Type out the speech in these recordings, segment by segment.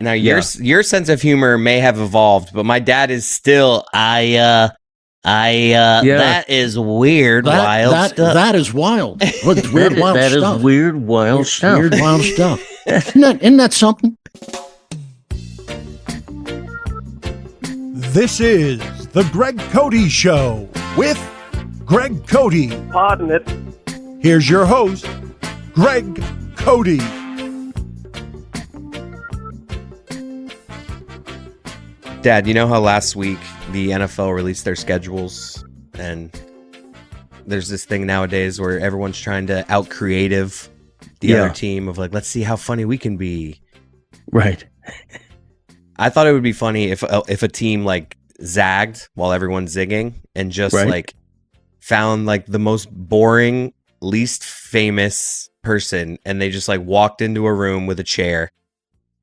Now your sense of humor may have evolved, but my dad is still that is weird, wild stuff. That is wild. Weird, wild that stuff. Is weird, wild stuff. Weird, wild stuff. Isn't that something? This is the Greg Cote Show with Greg Cote. Pardon it. Here's your host, Greg Cote. Dad, you know how last week the NFL released their schedules, and there's this thing nowadays where everyone's trying to out-creative the other team of like, let's see how funny we can be. Right. I thought it would be funny if a team like zagged while everyone's zigging and just like found like the most boring, least famous person, and they just like walked into a room with a chair,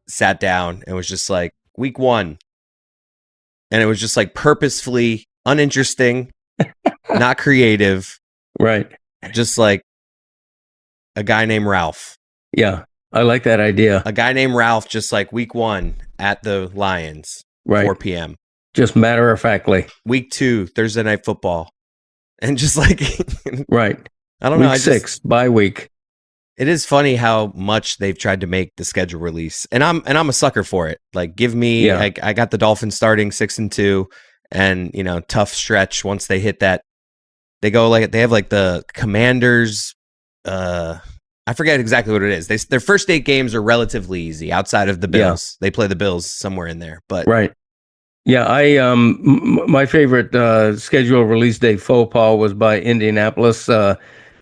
sat down, and was just like, week 1. And it was just like purposefully uninteresting, not creative. Right. Just like a guy named Ralph. Yeah. I like that idea. A guy named Ralph, just like week 1 at the Lions, 4 p.m. Just matter of factly. Week 2, Thursday Night Football. And just like, right. I don't know. Week 6, bye week. It is funny how much they've tried to make the schedule release, and I'm a sucker for it. Like, give me, like, I got the Dolphins starting 6-2, and tough stretch once they hit that. They go like they have like the Commanders. I forget exactly what it is. Their first 8 games are relatively easy outside of the Bills. They play the Bills somewhere in there, but right. Yeah, my favorite schedule release day faux pas was by Indianapolis.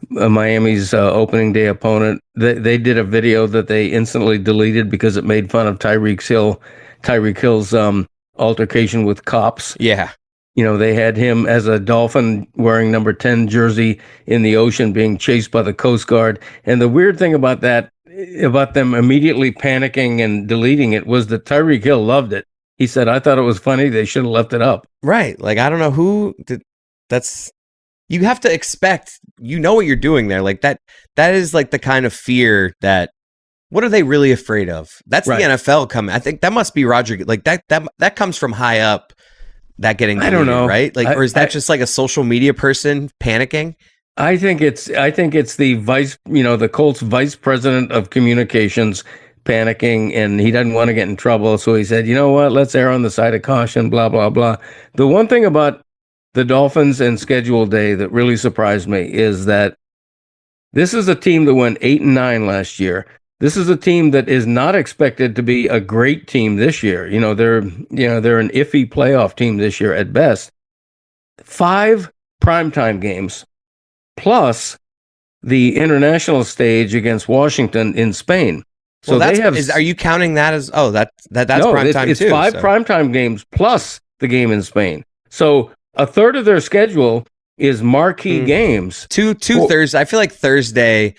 Miami's opening day opponent. They did a video that they instantly deleted because it made fun of Tyreek Hill's altercation with cops. Yeah. They had him as a Dolphin wearing number 10 jersey in the ocean being chased by the Coast Guard. And the weird thing about that, about them immediately panicking and deleting it, was that Tyreek Hill loved it. He said, I thought it was funny. They should have left it up. Right. Like, I don't know who did. You have to expect, what you're doing there. Like that is like the kind of fear that, what are they really afraid of? That's the NFL coming. I think that must be Roger. Like that comes from high up, that getting deleted, I don't know. Right? Like, or is that just like a social media person panicking? I think it's the vice, the Colts vice president of communications panicking, and he doesn't want to get in trouble. So he said, you know what, let's err on the side of caution, blah, blah, blah. The one thing about the Dolphins and schedule day that really surprised me is that this is a team that went 8-9 last year. This is a team that is not expected to be a great team this year. They're an iffy playoff team this year at best. 5 primetime games plus the international stage against Washington in Spain. So well, they have. Are you counting that as? Oh, that's primetime too. It's 5 primetime games plus the game in Spain. So a third of their schedule is marquee games. Two Thursday. I feel like Thursday,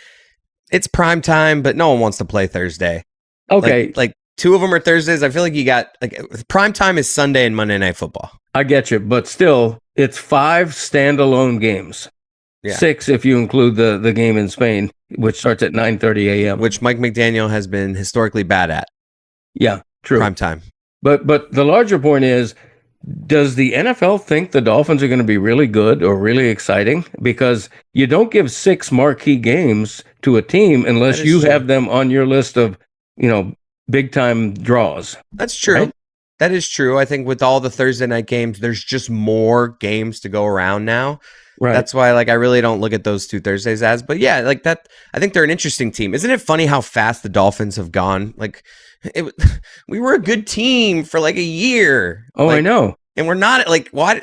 it's prime time, but no one wants to play Thursday. Okay. Like 2 of them are Thursdays. I feel like you got like prime time is Sunday and Monday Night Football. I get you, but still, it's 5 standalone games. Yeah. 6 if you include the game in Spain, which starts at 9:30 a.m. Which Mike McDaniel has been historically bad at. Yeah, true. Prime time. But the larger point is, does the NFL think the Dolphins are going to be really good or really exciting? Because you don't give 6 marquee games to a team unless you have them on your list of, big time draws. That's true. Right? That is true. I think with all the Thursday night games, there's just more games to go around now. Right. That's why, I really don't look at those 2 Thursdays as. But yeah, like that, I think they're an interesting team. Isn't it funny how fast the Dolphins have gone? We were a good team for like a year. Oh, I know. And we're not why?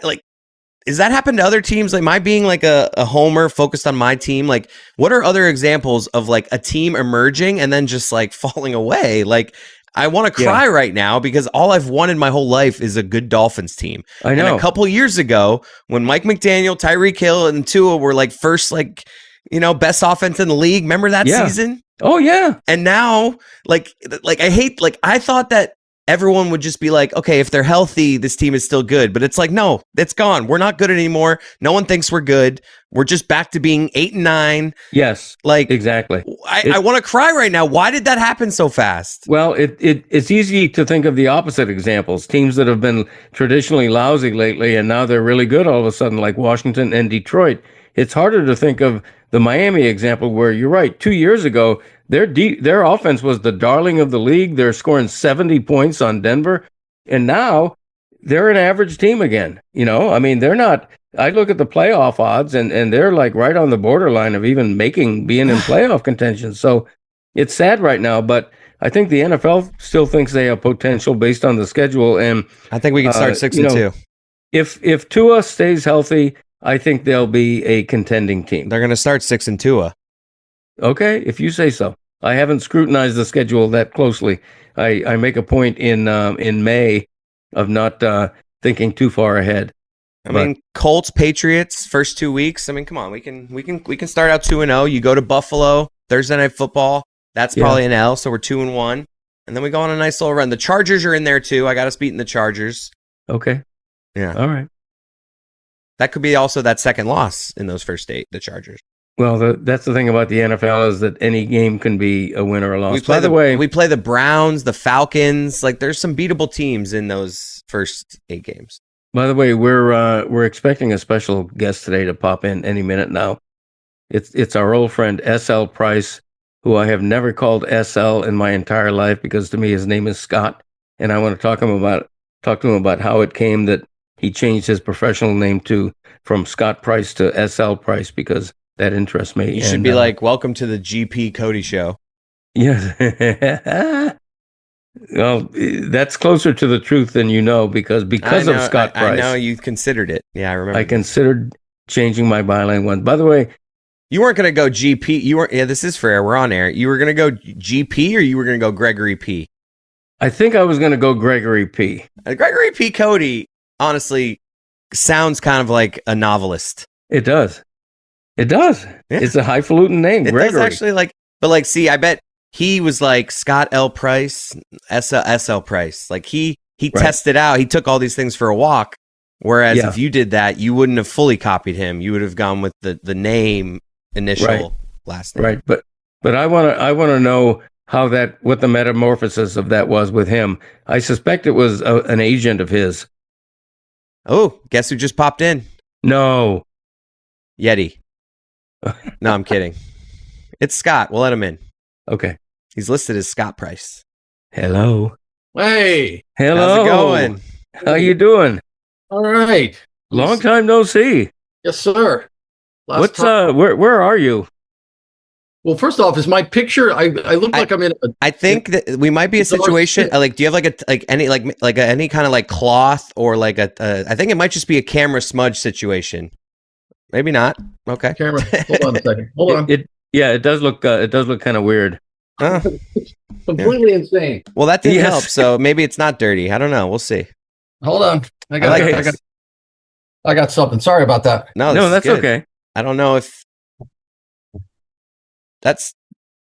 Is that happened to other teams? Like, am I being like a homer focused on my team? Like, what are other examples of like a team emerging and then just like falling away? Like, I want to cry right now because all I've wanted my whole life is a good Dolphins team. I know. And a couple years ago, when Mike McDaniel, Tyreek Hill, and Tua were like first, best offense in the league. Remember that season? Oh yeah. And now, I hate. I thought that everyone would just be like, okay, if they're healthy, this team is still good. But it's like, no, it's gone. We're not good anymore. No one thinks we're good. We're just back to being 8-9. Yes, like exactly. I want to cry right now. Why did that happen so fast? Well, it's easy to think of the opposite examples. Teams that have been traditionally lousy lately, and now they're really good all of a sudden, like Washington and Detroit. It's harder to think of the Miami example, where you're right. 2 years ago, their offense was the darling of the league. They're scoring 70 points on Denver, and now they're an average team again. I mean, they're not. I look at the playoff odds, and they're like right on the borderline of even being in playoff contention. So it's sad right now, but I think the NFL still thinks they have potential based on the schedule. And I think we can start 6-2. If Tua stays healthy, I think they'll be a contending team. They're going to start 6-2. Okay, if you say so. I haven't scrutinized the schedule that closely. I make a point in May of not thinking too far ahead. I mean, Colts, Patriots, first 2 weeks. I mean, come on, we can start out 2-0. You go to Buffalo, Thursday Night Football. That's probably an L, so we're 2-1, and then we go on a nice little run. The Chargers are in there too. I got us beating the Chargers. Okay. Yeah. All right. That could be also that second loss in those first 8, the Chargers. Well, that's the thing about the NFL is that any game can be a win or a loss. We play the Browns, the Falcons. Like, there's some beatable teams in those first 8 games. By the way, we're expecting a special guest today to pop in any minute now. It's our old friend SL Price, who I have never called SL in my entire life, because to me his name is Scott, and I want to talk to him about how it came that he changed his professional name from Scott Price to SL Price, because that interests me. You should be like, welcome to the GP Cote Show. Yes. Well, that's closer to the truth than because of Scott Price. I know you considered it. Yeah, I remember. I considered changing my byline once. By the way, you weren't going to go GP. You weren't. Yeah, this is for air. We're on air. You were going to go GP, or you were going to go Gregory P? I think I was going to go Gregory P. Gregory P. Cote, honestly, sounds kind of like a novelist. It does. Yeah. It's a highfalutin name. It Gregory. does actually see, I bet he was like Scott L. Price, SL Price. Like he tested out. He took all these things for a walk. Whereas if you did that, you wouldn't have fully copied him. You would have gone with the name, initial, last name. Right. But I want to know what the metamorphosis of that was with him. I suspect it was an agent of his. Oh, guess who just popped in? No. Yeti. No, I'm kidding. It's Scott. We'll let him in. Okay. He's listed as Scott Price. Hello. Hey. Hello. How's it going? How you doing? All right. Long time no see. Yes, sir. Where are you? Well, first off, is my picture? I look like I'm in. I think that we might be a situation. Like, do you have any kind of like cloth or like I think it might just be a camera smudge situation. Maybe not. Okay. Camera. Hold on a second. Hold on. It does look kind of weird. Completely insane. Well, that didn't help. So maybe it's not dirty. I don't know. We'll see. Hold on. I got something. Sorry about that. No, that's good. Okay. I don't know if that's.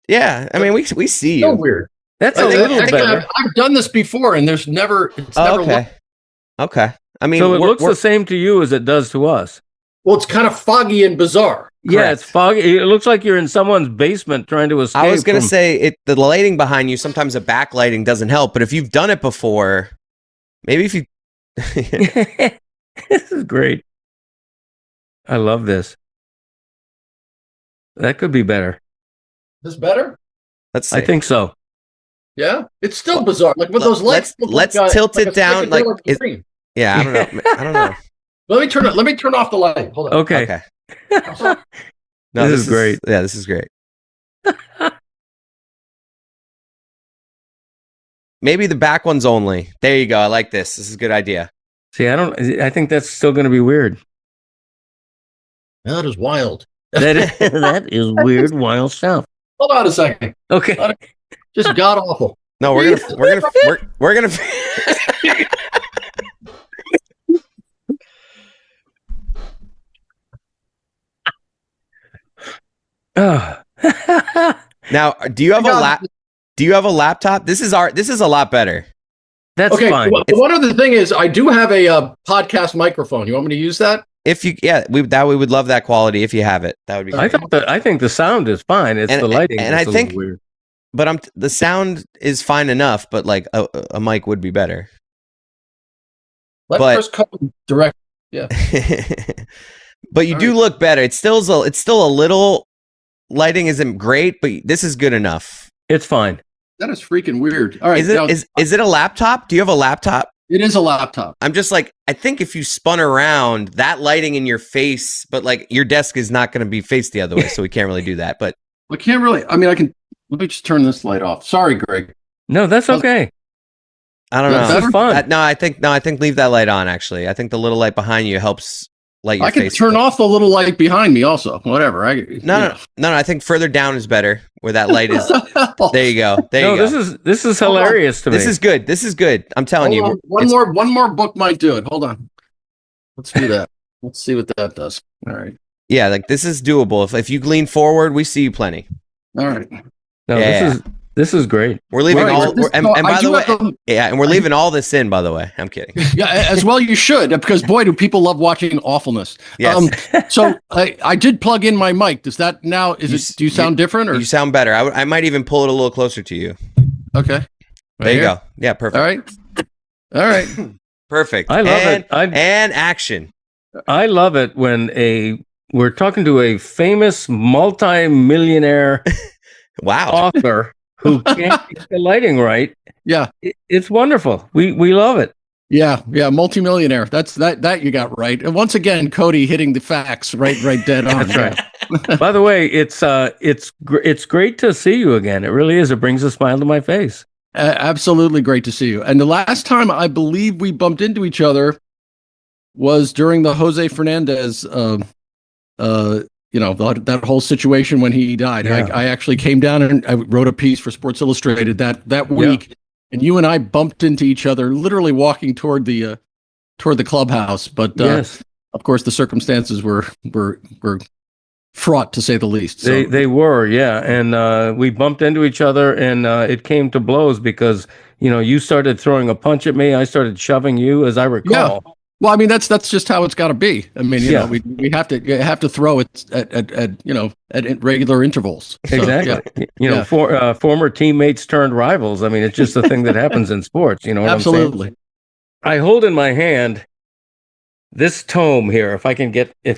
Yeah, I mean, we see you. So weird. That's a little better. I've done this before, and it's never. Okay. Okay. I mean, so it looks the same to you as it does to us. Well, it's kind of foggy and bizarre. Yeah, correct. It's foggy. It looks like you're in someo's basement trying to escape. I was going to say the lighting behind you, sometimes the backlighting doesn't help, but if you've done it before, maybe if you... This is great. I love this. That could be better. This better? Let's see. I think so. Yeah? It's still bizarre. Like with those lights. Let's tilt it down. Yeah, I don't know. Let me turn off the light. Hold on. Okay. No, this is great. Yeah, this is great. Maybe the back ones only. There you go. I like this. This is a good idea. See, I think that's still going to be weird. That is wild. That is weird, wild stuff. Hold on a second. Okay. Just god awful. No, we're gonna. Now, do you have a laptop? This is a lot better. That's fine. Well, one other thing is, I do have a podcast microphone. You want me to use that? If you, we would love that quality. If you have it, that would be great. I think the sound is fine. It's the lighting, and that's I think weird. But the sound is fine enough. But like a mic would be better. Let Chris Cote direct. Yeah. But you do look better. It's still a little, lighting isn't great, but this is good enough. It's fine. That is freaking weird. All right. Is it a laptop? Do you have a laptop? It is a laptop. I'm just like, I think if you spun around, that lighting in your face, but like your desk is not going to be faced the other way, so we can't really do that. But we can't really. I mean, let me just turn this light off. Sorry, Greg. No, that's okay. I don't know. That's fun. I think leave that light on. Actually, I think the little light behind you helps light your face. I can turn off the little light behind me also. Whatever. No. I think further down is better. Where that light is. There you go. There you go. This is hilarious to me. This is good. I'm telling you. One more book might do it. Hold on. Let's do that. Let's see what that does. All right. Yeah, like this is doable. If you lean forward, we see you plenty. All right. No, this is great. We're leaving and we're leaving all this in, by the way. I'm kidding. Yeah, as well you should, because boy, do people love watching awfulness. Yes. So I did plug in my mic. Does that now, do you sound different? Or? You sound better. I might even pull it a little closer to you. Okay. There you go. Yeah, perfect. All right. Perfect. I love it. And action. I love it when we're talking to a famous multi-millionaire author who can't get the lighting right. Yeah. It's wonderful. We love it. Yeah, multimillionaire. That's that you got right. And once again, Cody hitting the facts right dead on. That's right. By the way, it's great to see you again. It really is. It brings a smile to my face. Absolutely great to see you. And the last time I believe we bumped into each other was during the Jose Fernandez that whole situation when he died. Yeah. I actually came down and I wrote a piece for Sports Illustrated that week, and you and I bumped into each other, literally walking toward the clubhouse. But yes. Of course, the circumstances were fraught, to say the least. So. They were, yeah, and we bumped into each other, and it came to blows because you started throwing a punch at me, I started shoving you, as I recall. Yeah. Well, I mean that's just how it's got to be. I mean, we have to throw it at regular intervals. So, exactly. Former teammates turned rivals. I mean, it's just a thing that happens in sports. You know what Absolutely. I'm saying? I hold in my hand this tome here. If I can get the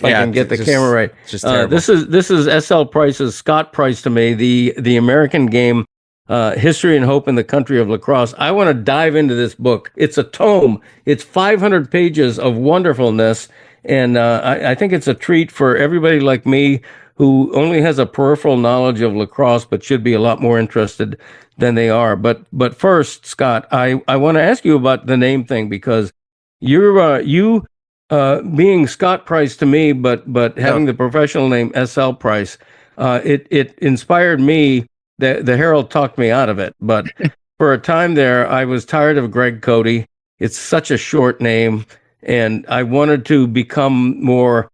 camera right. Just terrible. This is S.L. Price's Scott Price to me, the American game. History and Hope in the Country of Lacrosse. I want to dive into this book. It's a tome. It's 500 pages of wonderfulness, and I think it's a treat for everybody like me who only has a peripheral knowledge of lacrosse, but should be a lot more interested than they are. But first, Scott, I want to ask you about the name thing, because you being Scott Price to me, but having the professional name S.L. Price, it inspired me. The Herald talked me out of it, but for a time there, I was tired of Greg Cote. It's such a short name, and I wanted to become more,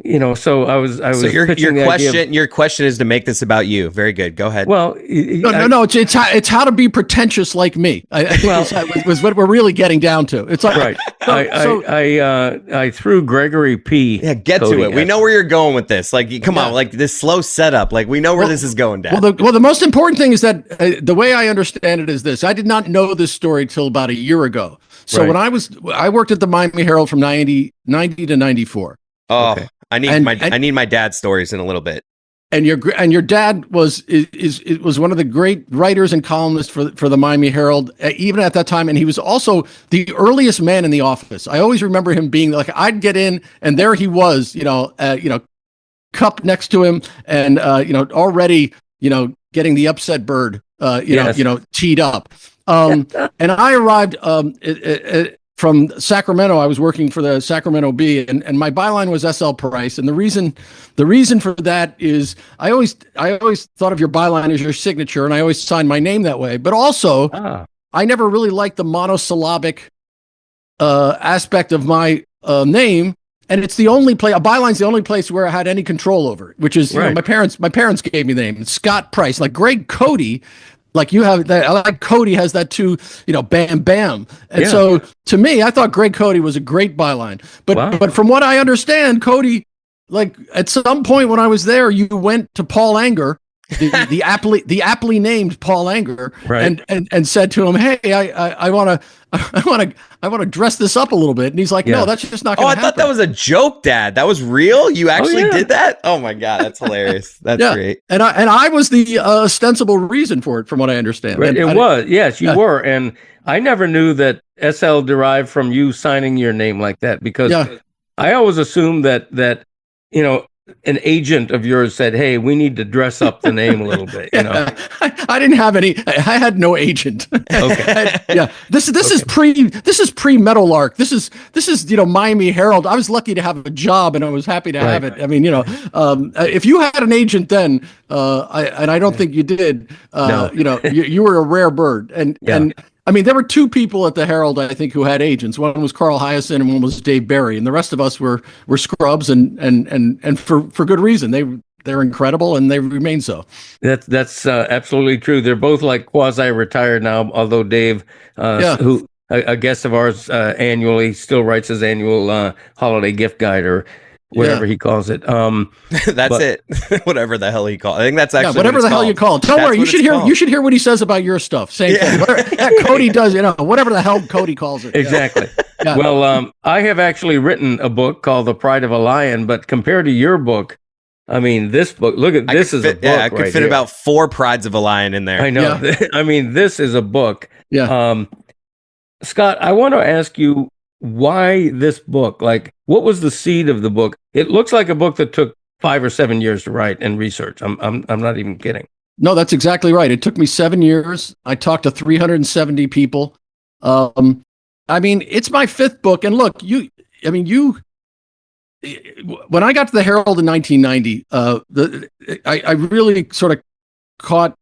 So I was. So your question is to make this about you. Very good. Go ahead. Well, no. It's how to be pretentious like me. I think was what we're really getting down to. It's like right. I threw Gregory P. Yeah, get Cody to it. We know where you're going with this. Like, come on, like this slow setup. Like, we know where this is going down. Well, the most important thing is that the way I understand it is this: I did not know this story till about a year ago. So when I worked at the Miami Herald from 90 to 94. Oh. Okay. I need my dad's stories in a little bit. And your dad was one of the great writers and columnists for the Miami Herald, even at that time, and he was also the earliest man in the office. I always remember him being like, I'd get in, and there he was, cup next to him, and already getting the upset bird, teed up. And I arrived from Sacramento. I was working for the Sacramento Bee, and my byline was S.L. Price. And the reason for that is I always thought of your byline as your signature, and I always signed my name that way. But also, I never really liked the monosyllabic aspect of my name. And it's the only place, a byline's the only place where I had any control over it, which is my parents gave me the name. It's Scott Price. Like Greg Cote, Like you have that, like Cody has that too, bam, bam. And so to me, I thought Greg Cote was a great byline. But from what I understand, Cody, like at some point when I was there, you went to Paul Anger, the aptly named Paul Anger, right. and said to him, "Hey, I want to dress this up a little bit." And he's like, "No, that's just not going to happen." I thought that was a joke, Dad. That was real? You actually did that? Oh my God, that's hilarious. That's great. And I was the ostensible reason for it, from what I understand. Right. Yes, you were. And I never knew that SL derived from you signing your name like that, because I always assumed that an agent of yours said, "Hey, we need to dress up the name a little bit." I didn't have any. I had no agent. Okay. This is pre Meadowlark. This is Miami Herald. I was lucky to have a job, and I was happy to have it. I mean, if you had an agent then, and I don't think you did, No. you were a rare bird. And I mean, there were two people at the Herald, I think, who had agents. One was Carl Hyacin and one was Dave Barry. And the rest of us were scrubs, and for good reason. They're incredible, and they remain so. That's absolutely true. They're both like quasi-retired now, although Dave, who a guest of ours annually, still writes his annual holiday gift guide or whatever he calls it. That's it. Whatever the hell he calls it. I think that's actually whatever the hell you call it. Don't worry, you should hear what he says about your stuff. Same thing. Cody does, whatever the hell Cody calls it. Exactly. Well, I have actually written a book called The Pride of a Lion, but compared to your book, I mean, this book, look at this is a book. Yeah, I could fit about 4 Prides of a Lion in there. I know. Yeah. I mean, this is a book. Yeah. Scott, I want to ask you, why this book? Like, what was the seed of the book? It looks like a book that took 5 or 7 years to write and research. I'm not even kidding. No, that's exactly right. It took me 7 years. I talked to 370 people. I mean, it's my 5th book. And look, when I got to the Herald in 1990, I really sort of caught.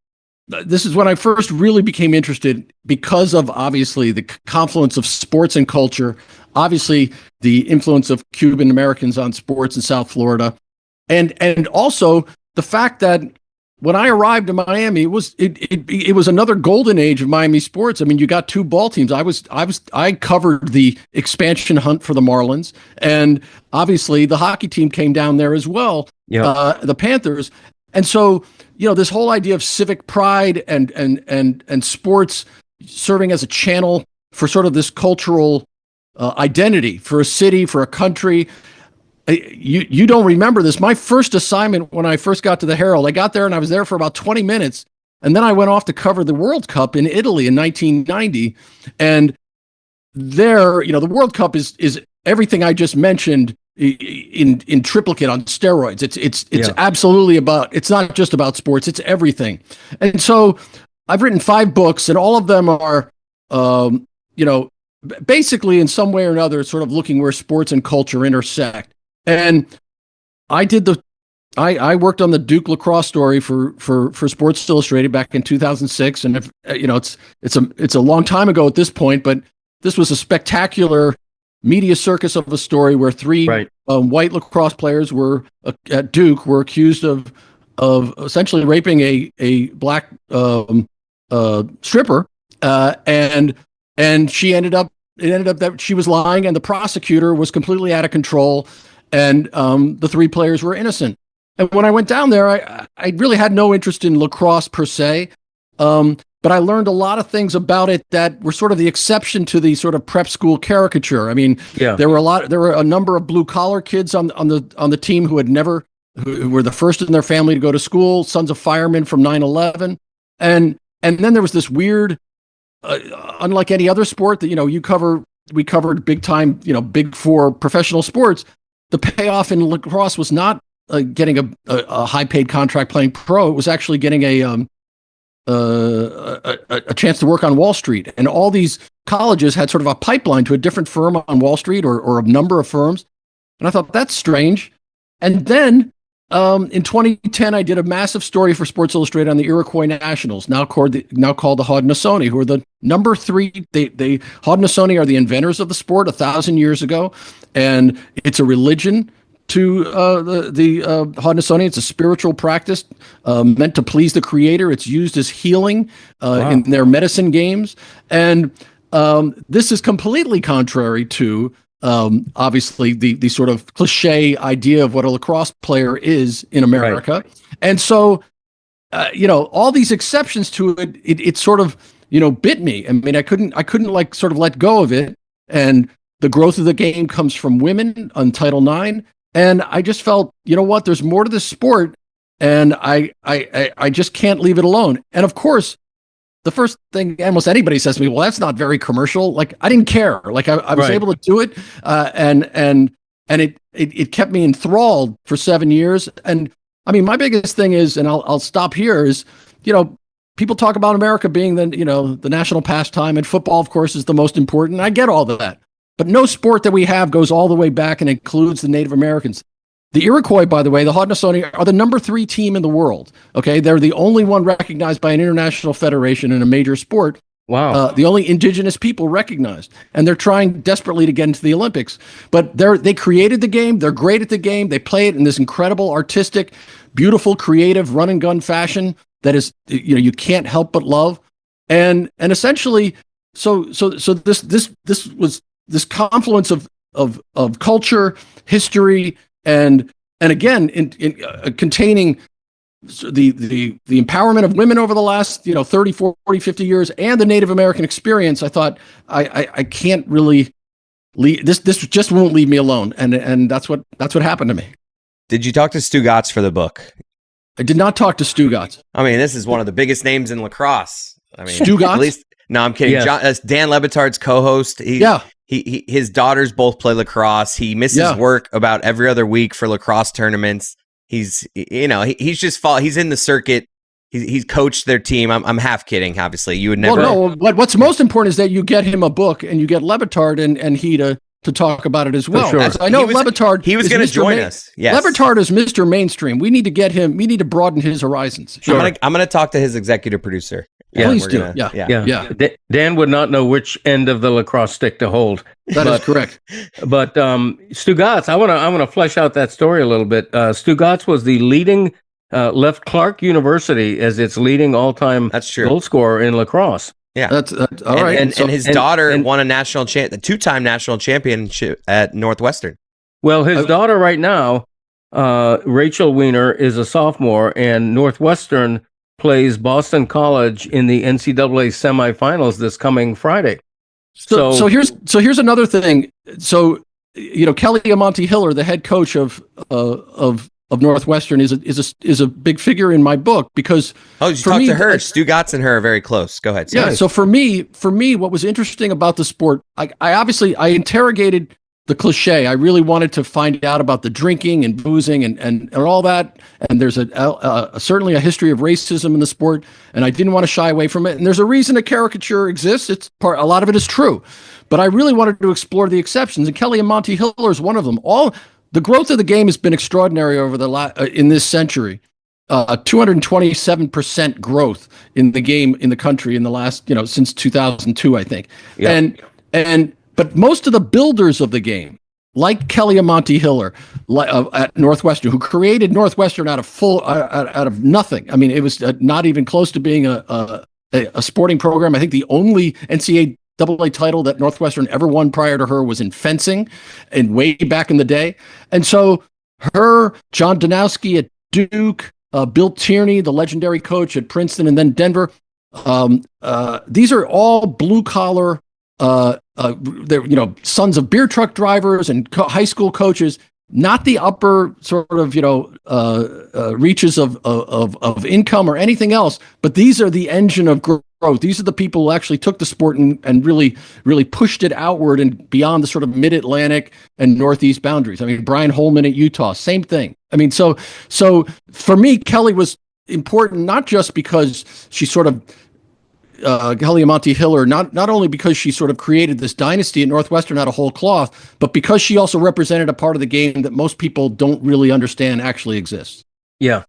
This is when I first really became interested, because of obviously the confluence of sports and culture, obviously the influence of Cuban Americans on sports in South Florida, and also the fact that when I arrived in Miami, it was another golden age of Miami sports. I mean, you got 2 ball teams. I covered the expansion hunt for the Marlins, and obviously the hockey team came down there as well. Yeah. The Panthers. And so, this whole idea of civic pride and sports serving as a channel for sort of this cultural identity for a city, for a country. You don't remember this. My first assignment when I first got to the Herald, I got there and I was there for about 20 minutes. And then I went off to cover the World Cup in Italy in 1990. And there, the World Cup is everything I just mentioned in triplicate on steroids. It's absolutely it's not just about sports, it's everything. And so I've written 5 books, and all of them are basically in some way or another sort of looking where sports and culture intersect. And I worked on the Duke lacrosse story for Sports Illustrated back in 2006, and it's a long time ago at this point, but this was a spectacular media circus of a story where 3 white lacrosse players at Duke were accused of essentially raping a black stripper, and she ended up that she was lying, and the prosecutor was completely out of control, and the 3 players were innocent. And when I went down there, I really had no interest in lacrosse per se. But I learned a lot of things about it that were sort of the exception to the sort of prep school caricature. I mean, there were a number of blue collar kids on the team who were the first in their family to go to school, sons of firemen from 9/11. And then there was this weird, unlike any other sport that, we covered big time, big 4 professional sports. The payoff in lacrosse was not getting a high paid contract playing pro. It was actually getting a chance to work on Wall Street, and all these colleges had sort of a pipeline to a different firm on Wall Street or a number of firms. And I thought, that's strange. And then in 2010, I did a massive story for Sports Illustrated on the Iroquois Nationals, now called the Haudenosaunee, who are the number 3. They Haudenosaunee are the inventors of the sport 1,000 years ago, and it's a religion to the Haudenosaunee. It's a spiritual practice meant to please the Creator. It's used as healing in their medicine games, and this is completely contrary to obviously the sort of cliche idea of what a lacrosse player is in America. Right. And so, all these exceptions to it sort of, bit me. I mean, I couldn't like sort of let go of it. And the growth of the game comes from women on Title IX. And I just felt, there's more to this sport, and I just can't leave it alone. And of course, the first thing almost anybody says to me, well, that's not very commercial. Like, I didn't care. Like, I was able to do it. And it kept me enthralled for 7 years. And I mean, my biggest thing is, and I'll stop here, is, people talk about America being the national pastime, and football, of course, is the most important. I get all of that. But no sport that we have goes all the way back and includes the Native Americans. The Iroquois, by the way, the Haudenosaunee, are the number 3 team in the world. Okay, they're the only one recognized by an international federation in a major sport. Wow. The only indigenous people recognized, and they're trying desperately to get into the Olympics. But they created the game. They're great at the game. They play it in this incredible, artistic, beautiful, creative run and gun fashion that is, you can't help but love. And essentially, so this was this confluence of culture, history, and again, in containing the empowerment of women over the last 30, 40, 50 years, and the Native American experience. I thought I can't really leave this just won't leave me alone, and that's what happened to me. Did you talk to Stu Gotts for the book? I did not talk to Stu Gotts. I mean, this is one of the biggest names in lacrosse. I mean, Stu Gotts? At least, no, I'm kidding. Yes. Dan Le Batard's co-host. His daughters both play lacrosse. He misses work about every other week for lacrosse tournaments. He's he's in the circuit. He's coached their team. I'm half kidding. Obviously, you would never. Well, no. What's most important is that you get him a book, and you get Le Batard and he to talk about it as well. Sure. I know Le Batard. He was going to join us. Yes. Le Batard is Mr. Mainstream. We need to get him. We need to broaden his horizons. Sure. I'm going to talk to his executive producer. Yeah, please do. Yeah. Dan would not know which end of the lacrosse stick to hold. That is correct. But Stu Gotts, I want to flesh out that story a little bit. Stu Gotts was the leading left Clark University as its leading all-time goal scorer in lacrosse. Yeah, that's all right. And his daughter won a two-time national championship at Northwestern. Well, his daughter right now, Rachel Weiner, is a sophomore, and Northwestern plays Boston College in the NCAA semifinals this coming Friday. So here's another thing. So Kelly Amonte Hiller, the head coach of Northwestern, is a big figure in my book because you talked to her. Stu Gotts and her are very close. Go ahead. Yeah. So for me, what was interesting about the sport, I interrogated the cliche. I really wanted to find out about the drinking and boozing and all that. And there's certainly a history of racism in the sport, and I didn't want to shy away from it. And there's a reason a caricature exists. A lot of it is true, but I really wanted to explore the exceptions. And Kelly Amonte Hiller is one of them. The growth of the game has been extraordinary over in this century. 227% growth in the game in the country in the last, since 2002, I think. Yep. But most of the builders of the game, like Kelly Amonte Hiller at Northwestern, who created Northwestern out of nothing. I mean, it was not even close to being a sporting program. I think the only NCAA title that Northwestern ever won prior to her was in fencing, and way back in the day. And so her, John Danowski at Duke, Bill Tierney, the legendary coach at Princeton and then Denver. These are all blue collar. They're sons of beer truck drivers and high school coaches, not the upper sort of reaches of income or anything else, but these are the engine of growth. These are the people who actually took the sport and really pushed it outward and beyond the sort of mid-Atlantic and Northeast boundaries. I mean, Brian Holman at Utah, same thing. I mean, so for me, Kelly was important not just because she sort of Kelly Amonte Hiller, not only because she sort of created this dynasty at Northwestern out of whole cloth, but because she also represented a part of the game that most people don't really understand actually exists. Yeah.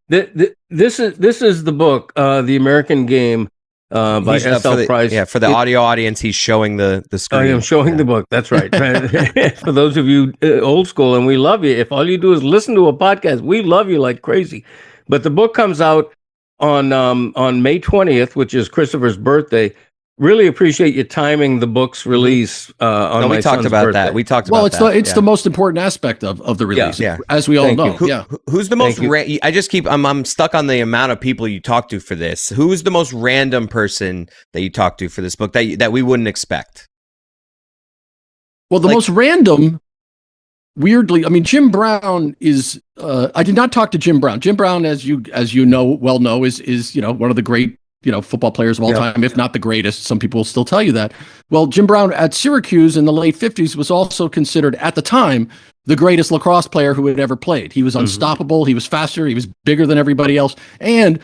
This is the book, The American Game, by S.L. Price. Yeah, for the audio audience, he's showing the screen. I am showing the book. That's right. For those of you old school, and we love you. If all you do is listen to a podcast, we love you like crazy. But the book comes out on May 20th, which is Christopher's birthday. Really appreciate you timing the book's release on my son's birthday. We talked about that. Well, it's the most important aspect of the release, as we all know. Who's the most? I just keep. I'm stuck on the amount of people you talk to for this. Who's the most random person that you talk to for this book that we wouldn't expect? Well, the most random, weirdly, I mean, Jim Brown is. I did not talk to Jim Brown. Jim Brown, as you know, is one of the great football players of all time, if not the greatest. Some people will still tell you that. Well, Jim Brown at Syracuse in the late 50s was also considered at the time the greatest lacrosse player who had ever played. He was unstoppable. He was faster. He was bigger than everybody else. And,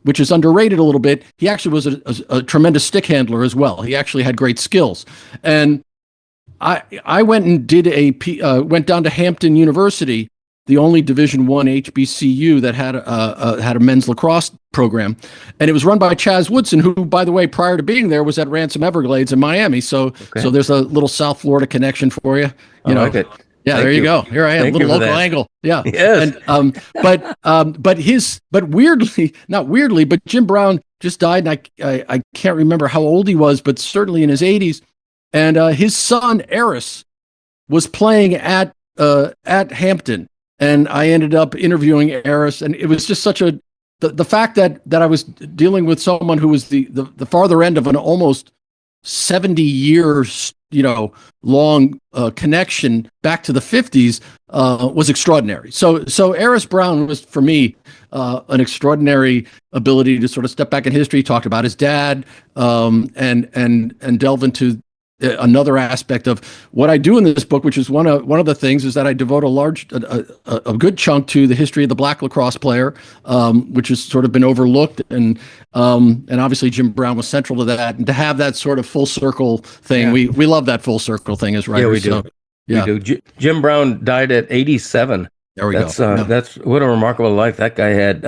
which is underrated a little bit, he actually was a tremendous stick handler as well. He actually had great skills. And I went and did went down to Hampton University, the only Division I HBCU that had a men's lacrosse program, and it was run by Chaz Woodson, who, by the way, prior to being there, was at Ransom Everglades in Miami. So there's a little South Florida connection for you. I like it. Yeah, there you go. Here I am, little local angle. Yeah. Yes. And but weirdly, not weirdly, but Jim Brown just died, and I can't remember how old he was, but certainly in his 80s, and his son Eris was playing at Hampton. And I ended up interviewing Eris, and it was just such the fact that I was dealing with someone who was the farther end of an almost 70 years, long connection back to the 50s was extraordinary. So Eris Brown was, for me, an extraordinary ability to sort of step back in history. He talked about his dad, and delve into another aspect of what I do in this book, which is one of the things, is that I devote a good chunk to the history of the black lacrosse player, which has sort of been overlooked, and obviously Jim Brown was central to that, and to have that sort of full circle thing, we love that full circle thing as writers. Yeah, we do. Jim Brown died at 87. There we go. That's what a remarkable life that guy had.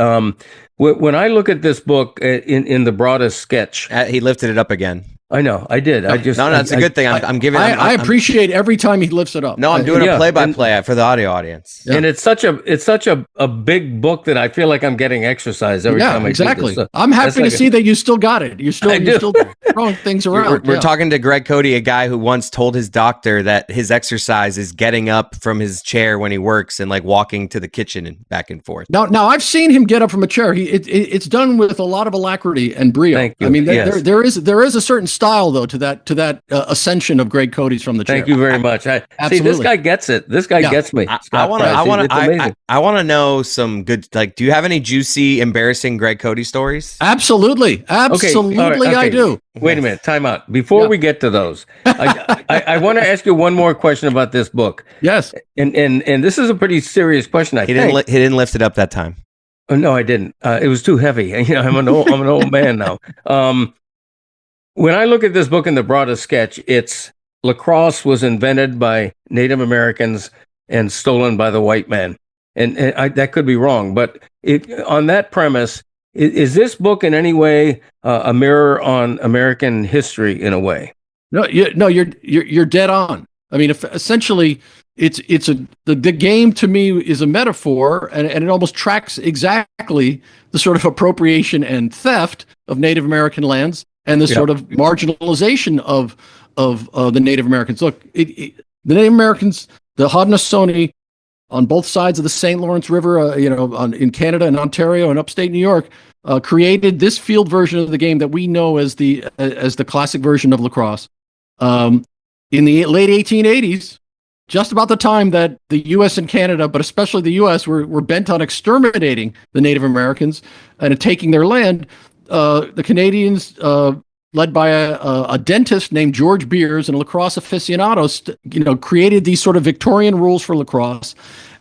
When I look at this book in the broadest sketch, he lifted it up again. I know, I did. It's a good thing. I'm giving. I appreciate every time he lifts it up. No, I'm doing a play-by-play for the audio audience. Yeah. And it's such a big book that I feel like I'm getting exercise every time I do this. So I'm happy to see that you still got it. You're still throwing things around. We're talking to Greg Cote, a guy who once told his doctor that his exercise is getting up from his chair when he works and like walking to the kitchen and back and forth. Now I've seen him get up from a chair. It's done with a lot of alacrity and brio. Thank you. I mean, there is a certain style though to that ascension of Greg Cote's from the chair. Thank you very much. See, this guy gets it. This guy gets me. I want to know some good, like, do you have any juicy, embarrassing Greg Cote stories? Absolutely. Okay. I do. Wait a minute. Time out. Before we get to those, I want to ask you one more question about this book. Yes. And this is a pretty serious question. He didn't lift it up that time. Oh, no, I didn't. It was too heavy. I'm an old man now. When I look at this book in the broadest sketch, it's lacrosse was invented by Native Americans and stolen by the white man. And that could be wrong, but on that premise, is this book in any way a mirror on American history in a way? No, you're dead on. I mean, essentially, the game to me is a metaphor, and it almost tracks exactly the sort of appropriation and theft of Native American lands and the sort of marginalization of the Native Americans. Look, the Native Americans, the Haudenosaunee, on both sides of the St. Lawrence River, in Canada and Ontario and upstate New York, created this field version of the game that we know as the classic version of lacrosse. In the late 1880s, just about the time that the U.S. and Canada, but especially the U.S., were bent on exterminating the Native Americans and taking their land, the Canadians, led by a dentist named George Beers and lacrosse aficionados, created these sort of Victorian rules for lacrosse,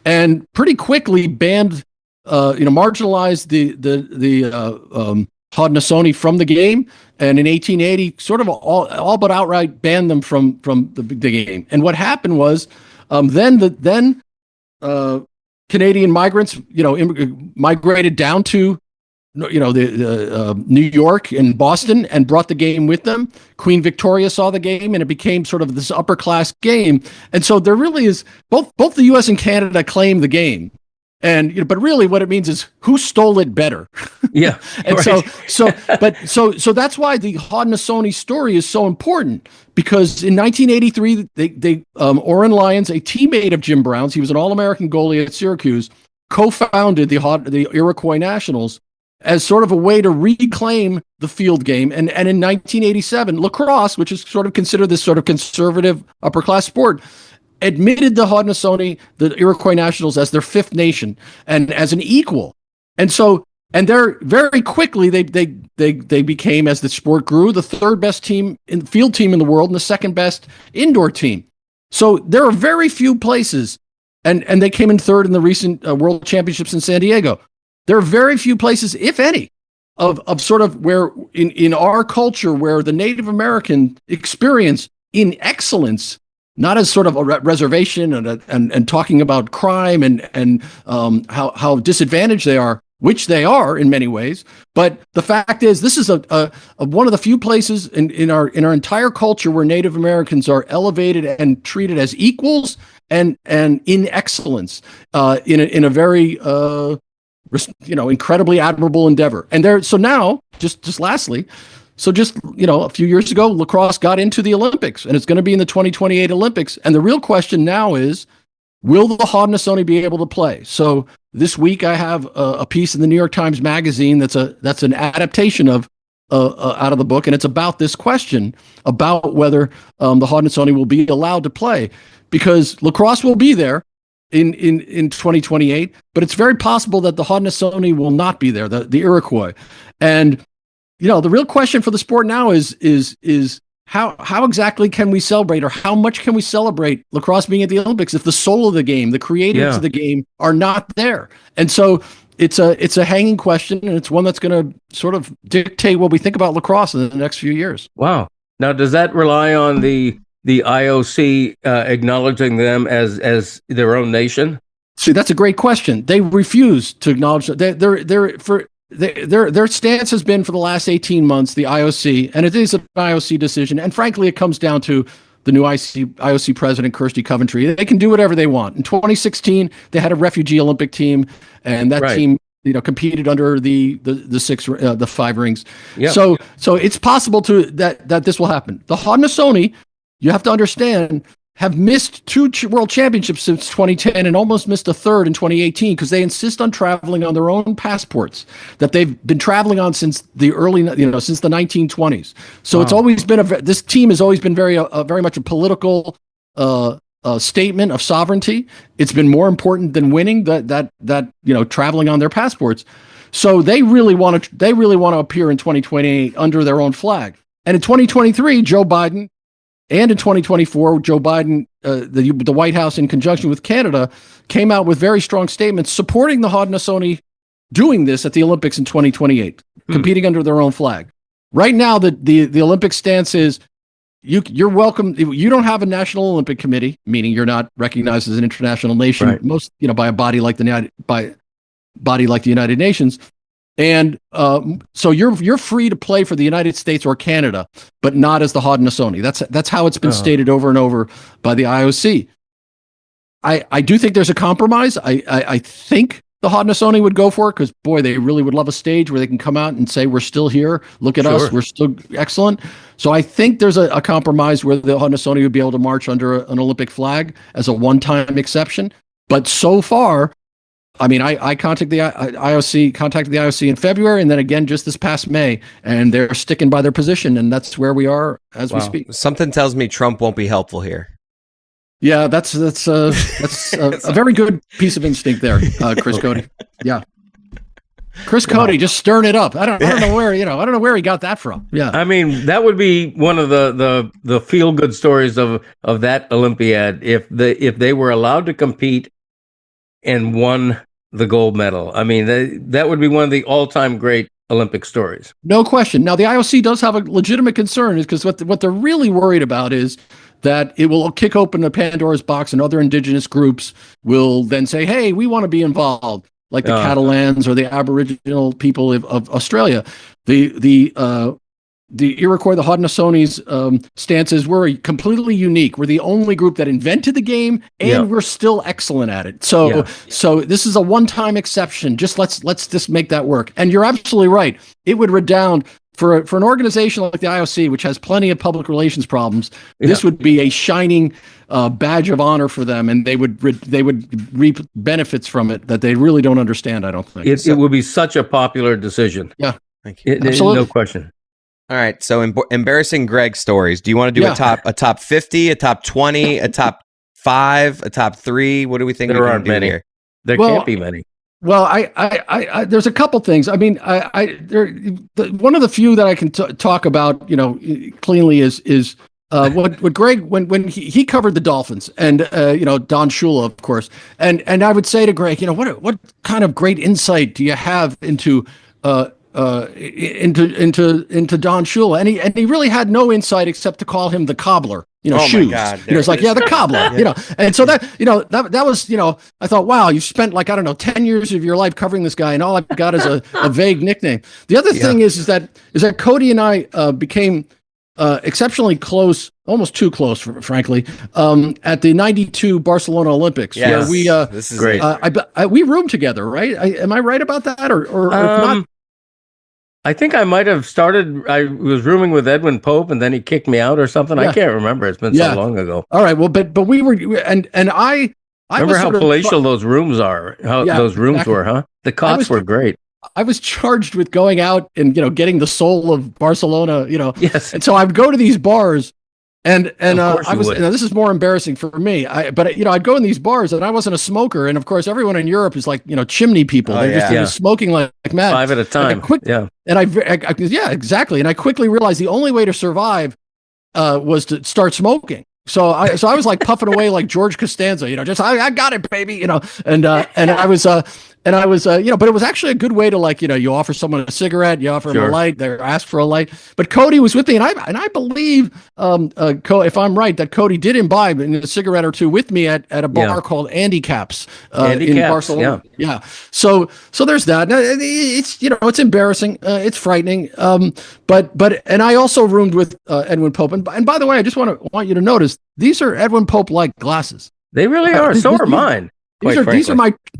and pretty quickly banned, marginalized the Haudenosaunee from the game, and in 1880, sort of all but outright banned them from the game. And what happened was, then Canadian migrants, migrated down to New York and Boston and brought the game with them. Queen Victoria saw the game, and it became sort of this upper class game. And so there really is both the U.S. and Canada claim the game. And but really, what it means is who stole it better. Yeah, and right. so that's why the Haudenosaunee story is so important, because in 1983, they Oren Lyons, a teammate of Jim Brown's, he was an All-American goalie at Syracuse, co-founded the Iroquois Nationals as sort of a way to reclaim the field game. And in 1987, lacrosse, which is sort of considered this sort of conservative upper class sport, admitted the Haudenosaunee, the Iroquois Nationals, as their fifth nation and as an equal. And they're very quickly they became, as the sport grew, the third best field team in the world and the second best indoor team. So there are very few places, and they came in third in the recent World Championships in San Diego. There are very few places, if any, of sort of where in our culture where the Native American experience in excellence, not as sort of a reservation and talking about crime and how disadvantaged they are, which they are in many ways. But the fact is, this is a one of the few places in our entire culture where Native Americans are elevated and treated as equals and in excellence in a very incredibly admirable endeavor. And so now, just lastly. So just, a few years ago, lacrosse got into the Olympics, and it's going to be in the 2028 Olympics. And the real question now is, will the Haudenosaunee be able to play? So this week I have a piece in the New York Times Magazine that's an adaptation of out of the book, and it's about this question about whether the Haudenosaunee will be allowed to play, because lacrosse will be there in 2028, but it's very possible that the Haudenosaunee will not be there, the Iroquois. And the real question for the sport now is how exactly can we celebrate, or how much can we celebrate lacrosse being at the Olympics if the soul of the game, the creators of the game, are not there? And so it's a hanging question, and it's one that's going to sort of dictate what we think about lacrosse in the next few years. Wow. Now, does that rely on the IOC acknowledging them as their own nation? See, that's a great question. They refuse to acknowledge that their stance has been for the last 18 months, the IOC, and it is an IOC decision. And frankly, it comes down to the new IOC president, Kirsty Coventry. They can do whatever they want. In 2016, they had a refugee Olympic team, and that team, competed under the five rings. Yep. So it's possible that this will happen. The Haudenosaunee, you have to understand, have missed two world championships since 2010 and almost missed a third in 2018 because they insist on traveling on their own passports that they've been traveling on since the since the 1920s. So It's always been this team has always been very much a political statement of sovereignty. It's been more important than winning that traveling on their passports. So they really want to appear in 2028 under their own flag. And in 2023, Joe Biden. And in 2024, Joe Biden, the White House, in conjunction with Canada, came out with very strong statements supporting the Haudenosaunee doing this at the Olympics in 2028, competing under their own flag. Right now, the Olympic stance is you're welcome. You don't have a National Olympic Committee, meaning you're not recognized as an international nation, right, most by a body like the United Nations. And so you're free to play for the United States or Canada, but not as the Haudenosaunee. That's how it's been stated over and over by the IOC. I do think there's a compromise. I think the Haudenosaunee would go for it because, boy, they really would love a stage where they can come out and say, we're still here. Look at us. We're still excellent. So I think there's a compromise where the Haudenosaunee would be able to march under an Olympic flag as a one-time exception. But so far, I mean, I contacted the IOC in February, and then again just this past May, and they're sticking by their position, and that's where we are as we speak. Something tells me Trump won't be helpful here. Yeah, that's a very good piece of instinct there, Chris Cote. Yeah, Chris Cote just stirring it up. I don't know where he got that from. Yeah, I mean, that would be one of the feel good stories of that Olympiad if they were allowed to compete and won the gold medal. I mean, that would be one of the all-time great Olympic stories. No question. Now, the IOC does have a legitimate concern, is because what they're really worried about is that it will kick open a Pandora's box, and other indigenous groups will then say, hey, we want to be involved. like the Catalans or the Aboriginal people of Australia. The Iroquois, the Haudenosaunee stances were completely unique. We're the only group that invented the game, and we're still excellent at it. So this is a one-time exception. Just let's just make that work. And you're absolutely right. It would redound for an organization like the IOC, which has plenty of public relations problems. This would be a shining badge of honor for them, and they would reap benefits from it that they really don't understand. I don't think it would be such a popular decision. Yeah, thank you. Absolutely. No question. All right, so embarrassing Greg stories. Do you want to do a top 50, a top 20, a top 5, a top 3? What do we think there we aren't can do many here? There can't be many. Well, I there's a couple things. I mean, one of the few that I can talk about, cleanly is what Greg when he covered the Dolphins and Don Shula, of course, and I would say to Greg, what kind of great insight do you have into Don Shula, and he really had no insight except to call him the cobbler. Shoes. My God, it's like, the cobbler. And so that was, I thought, wow, you spent 10 years of your life covering this guy, and all I've got is a vague nickname. The other thing is that Cote and I became exceptionally close, almost too close, frankly, at the '92 Barcelona Olympics. Yes, where this is great. We roomed together, right? Am I right about that, or if not? I think I might have started. I was rooming with Edwin Pope, and then he kicked me out or something. I can't remember. It's been so long ago. All right. Well, but we were, and I remember how palatial those rooms are. Those rooms were, huh? The cots were great. I was charged with going out and getting the soul of Barcelona. Yes. And so I would go to these bars. And I was. Would. This is more embarrassing for me. But I'd go in these bars, and I wasn't a smoker. And of course, everyone in Europe is like chimney people. They're just smoking like mad, 5 at a time. And exactly. And I quickly realized the only way to survive was to start smoking. So I was like puffing away like George Costanza, I got it, baby, and I was. But it was actually a good way to you offer someone a cigarette, you offer them a light, they ask for a light. But Cote was with me, and I believe, if I'm right, that Cote did imbibe a cigarette or two with me at a bar called Andy Caps in Barcelona. Yeah. So there's that. It's it's embarrassing, it's frightening. But I also roomed with Edwin Pope, and by the way, I just want you to notice these are Edwin Pope like glasses. They really are. So are mine. These are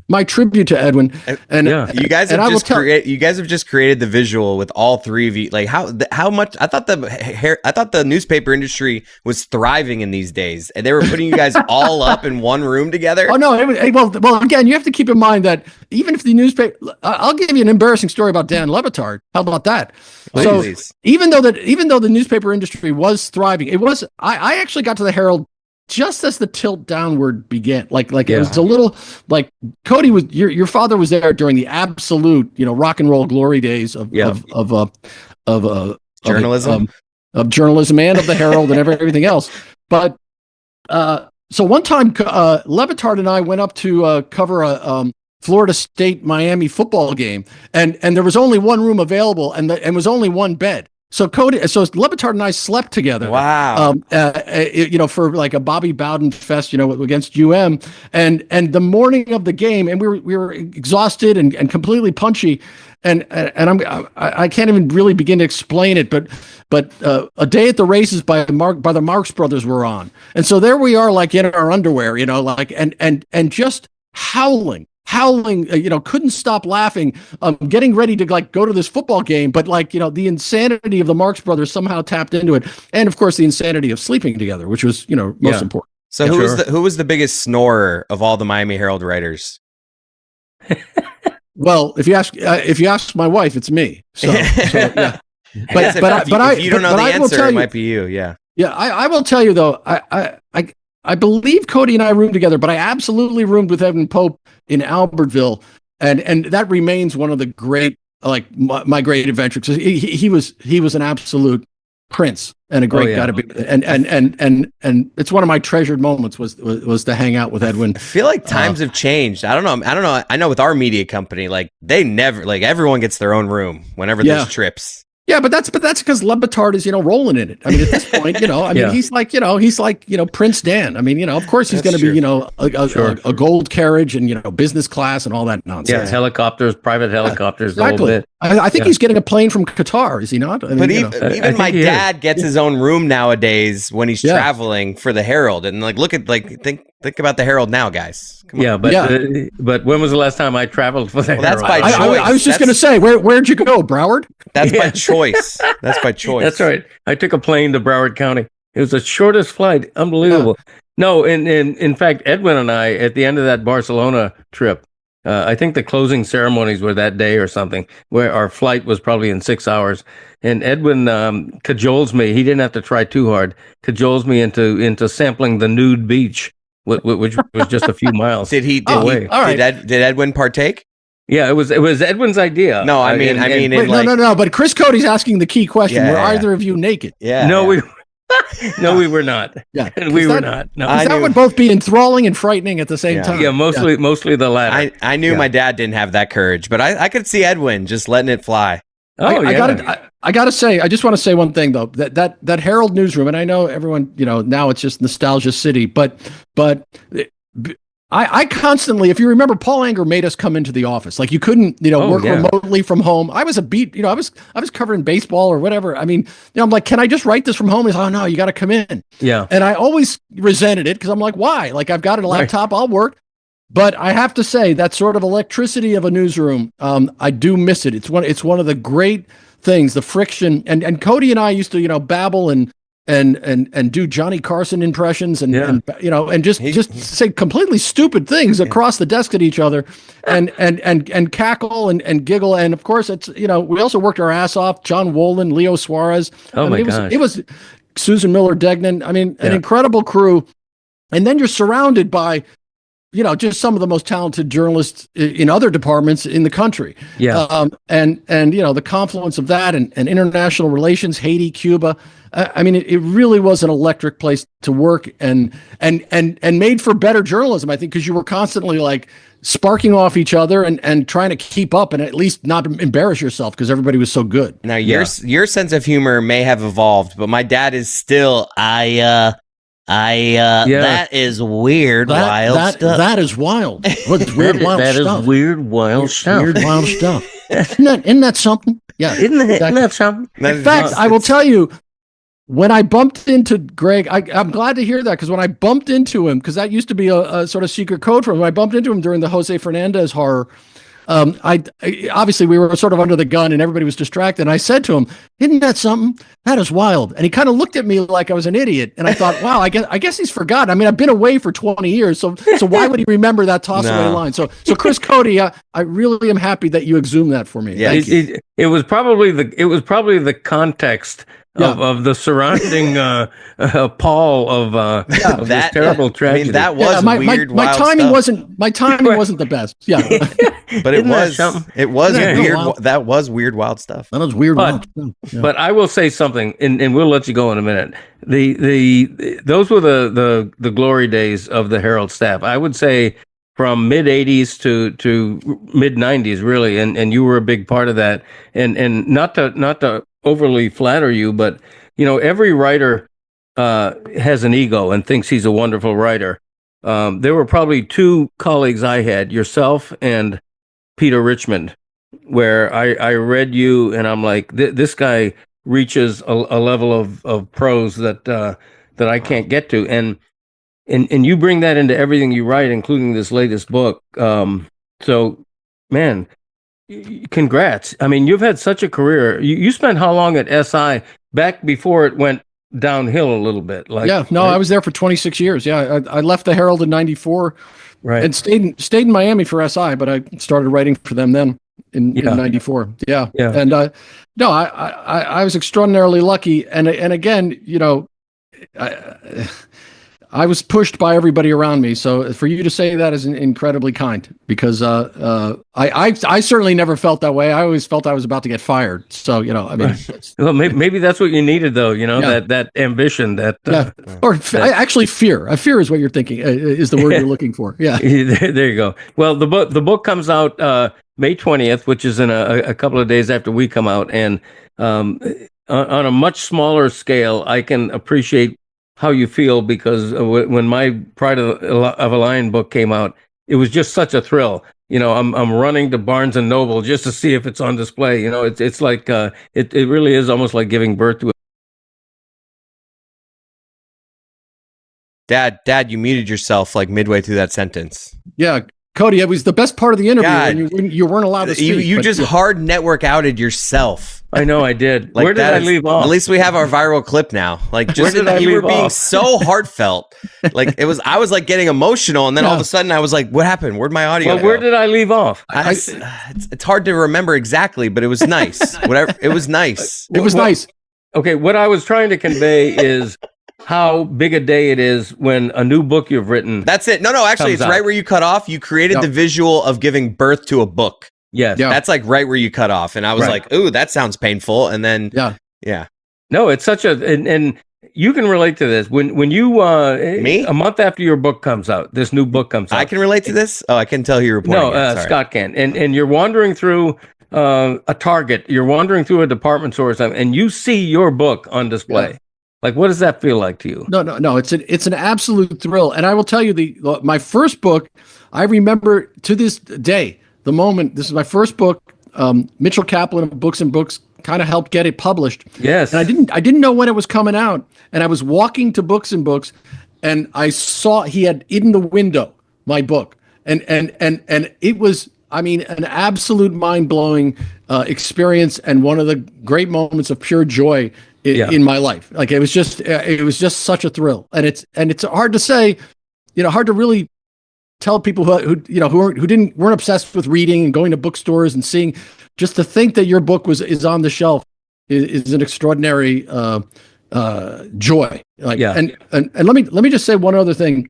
my tribute to Edwin, and you guys have you guys have just created the visual with all three of you. Like how much I thought the newspaper industry was thriving in these days, and they were putting you guys all up in one room together. Oh no! Well, again, you have to keep in mind that even if the newspaper, I'll give you an embarrassing story about Dan Le Batard. How about that? Please. So even though the newspaper industry was thriving, I actually got to the Herald just as the tilt downward began. It was a little like Cote was your father was there during the absolute rock and roll glory days of journalism and of the Herald and everything else. But so one time Le Batard and I went up to cover a Florida State Miami football game, and there was only one room available, and was only one bed. So Le Batard and I slept together. Wow. For like a Bobby Bowden fest, against UM, and the morning of the game, and we were exhausted and completely punchy, and I can't even really begin to explain it, but A Day at the Races by the Marx Brothers were on, and so there we are, like in our underwear, and just howling, couldn't stop laughing, getting ready to go to this football game. But the insanity of the Marx Brothers somehow tapped into it. And of course the insanity of sleeping together, which was, most important. So who was the biggest snorer of all the Miami Herald writers? Well, if you ask my wife, it's me. So yeah. But if you don't know the answer, it might be you. Yeah. Yeah. I will tell you though, I believe Cote and I roomed together, but I absolutely roomed with Edwin Pope in Albertville, and that remains one of the great, my great adventures. He was an absolute prince and a great guy to be, and it's one of my treasured moments was to hang out with Edwin. I feel like times have changed. I don't know. I know with our media company, they never, everyone gets their own room whenever there's trips. Yeah, but that's because Le Batard is, rolling in it. I mean, at this point, he's like Prince Dan. I mean, of course he's going to be, a gold carriage and, business class and all that nonsense. Yeah, helicopters, private helicopters, exactly. The whole bit. I think he's getting a plane from Qatar, is he not? I mean, but even my dad gets his own room nowadays when he's traveling for the Herald. And think about the Herald now, guys. Come on. But when was the last time I traveled for the Herald? That's by choice. I was just going to say, where'd you go, Broward? That's by choice. That's by choice. That's right. I took a plane to Broward County. It was the shortest flight. Unbelievable. Yeah. No, in fact, Edwin and I, at the end of that Barcelona trip, I think the closing ceremonies were that day or something, where our flight was probably in 6 hours. And Edwin cajoles me. He didn't have to try too hard. Cajoles me into sampling the nude beach, which was just a few miles. Did Edwin partake? Yeah, it was Edwin's idea. No, I mean, no. But Chris Cote's asking the key question: were either of you naked? Yeah. No, we were not. Yeah, we were not. No, that would both be enthralling and frightening at the same time. Yeah, mostly the latter. I knew my dad didn't have that courage, but I could see Edwin just letting it fly. I gotta say, I just want to say one thing though, that Herald newsroom, and I know everyone, now it's just nostalgia city, but I constantly, if you remember, Paul Anger made us come into the office. Like you couldn't, work remotely from home. I was I was covering baseball or whatever. I mean, I'm like, can I just write this from home? He's, oh no, you got to come in. Yeah. And I always resented it because I'm like, why? Like I've got a laptop, I'll work. But I have to say that sort of electricity of a newsroom, I do miss it. It's one of the great things, the friction. And Cody and I used to, babble and do Johnny Carson impressions and just say completely stupid things across the desk at each other and cackle and giggle. And of course it's, we also worked our ass off. John Wolin, Leo Suarez. It was Susan Miller Degnan. I mean, an incredible crew. And then you're surrounded by, just some of the most talented journalists in other departments in the country. Yeah. And the confluence of that and international relations, Haiti, Cuba. I mean, it really was an electric place to work and made for better journalism, I think, because you were constantly like sparking off each other and trying to keep up and at least not embarrass yourself because everybody was so good. Now, your sense of humor may have evolved, but my dad is still, that is weird, wild stuff. That is wild. What's weird, wild that stuff? That is weird, wild stuff. Weird, wild stuff. Isn't that something? Yeah. Isn't that something? In fact, I will tell you, when I bumped into Greg, I'm glad to hear that because when I bumped into him, because that used to be a sort of secret code for him, I bumped into him during the Jose Fernandez horror. Obviously we were sort of under the gun and everybody was distracted. And I said to him, "Isn't that something? That is wild." And he kind of looked at me like I was an idiot. And I thought, wow, I guess he's forgotten. I mean, I've been away for 20 years. So why would he remember that toss away line? So Chris Cote, I really am happy that you exhumed that for me. Yeah, it was probably the context of the surrounding pall of this terrible tragedy. I mean, that was weird. My timing wasn't the best. Yeah, but it was weird. That was weird, wild stuff. That was weird, wild stuff. Yeah. But I will say something, and we'll let you go in a minute. Those were the glory days of the Herald staff. I would say from mid 80s to mid 90s, really, and you were a big part of that. And not to overly flatter you, but every writer has an ego and thinks he's a wonderful writer. There were probably two colleagues I had, yourself and Peter Richmond, where I read you and I'm like, this guy reaches a level of prose that I can't get to, and you bring that into everything you write, including this latest book. So, man. Congrats. I mean, you've had such a career. You spent how long at SI back before it went downhill a little bit? I was there for 26 years. Yeah. I left the Herald in 94 and stayed in Miami for SI, but I started writing for them then in 94. Yeah. And I was extraordinarily lucky. And again, I was pushed by everybody around me. So for you to say that is incredibly kind because I certainly never felt that way. I always felt I was about to get fired. So, I mean. Well, maybe that's what you needed, though, that ambition. Actually fear. Fear is what you're thinking, is the word you're looking for. Yeah. There you go. Well, the book comes out May 20th, which is in a couple of days after we come out. And on a much smaller scale, I can appreciate how you feel, because when my Pride of a Lion book came out, it was just such a thrill. I'm running to Barnes and Noble just to see if it's on display. It's like it really is almost like giving birth to Dad, you muted yourself like midway through that sentence. Yeah, Cody, it was the best part of the interview when you weren't allowed to speak. You just hard network outed yourself. I know I did. Like, where did I leave off? At least we have our viral clip now. Like, just you were being so heartfelt. Like, I was like getting emotional, and then all of a sudden I was like, "What happened? Where'd my audio go?" Where did I leave off? It's hard to remember exactly, but it was nice. Whatever, it was nice. It was nice. Okay, what I was trying to convey is how big a day it is when a new book you've written. That's it. No, actually, it's right where you cut off. You created the visual of giving birth to a book. Yes. Yeah. That's like right where you cut off. And I was like, ooh, that sounds painful. And then, yeah. No, it's such and you can relate to this. When you, me? A month after your book comes out, this new book comes out. I can relate to this? Oh, I can tell who you're reporting. No, Scott can. And you're wandering through a Target, you're wandering through a department store or something, and you see your book on display. Yeah. Like, what does that feel like to you? No. It's an absolute thrill. And I will tell you, my first book, I remember to this day, the moment, this is my first book, Mitchell Kaplan of Books and Books kind of helped get it published. Yes. And I didn't know when it was coming out. And I was walking to Books and Books, and I saw he had in the window my book. And it was, an absolute mind-blowing experience, and one of the great moments of pure joy in my life. Like, it was just such a thrill. And it's hard to say, hard to really tell people who weren't obsessed with reading and going to bookstores and seeing, just to think that your book is on the shelf is an extraordinary joy. Like, and let me just say one other thing.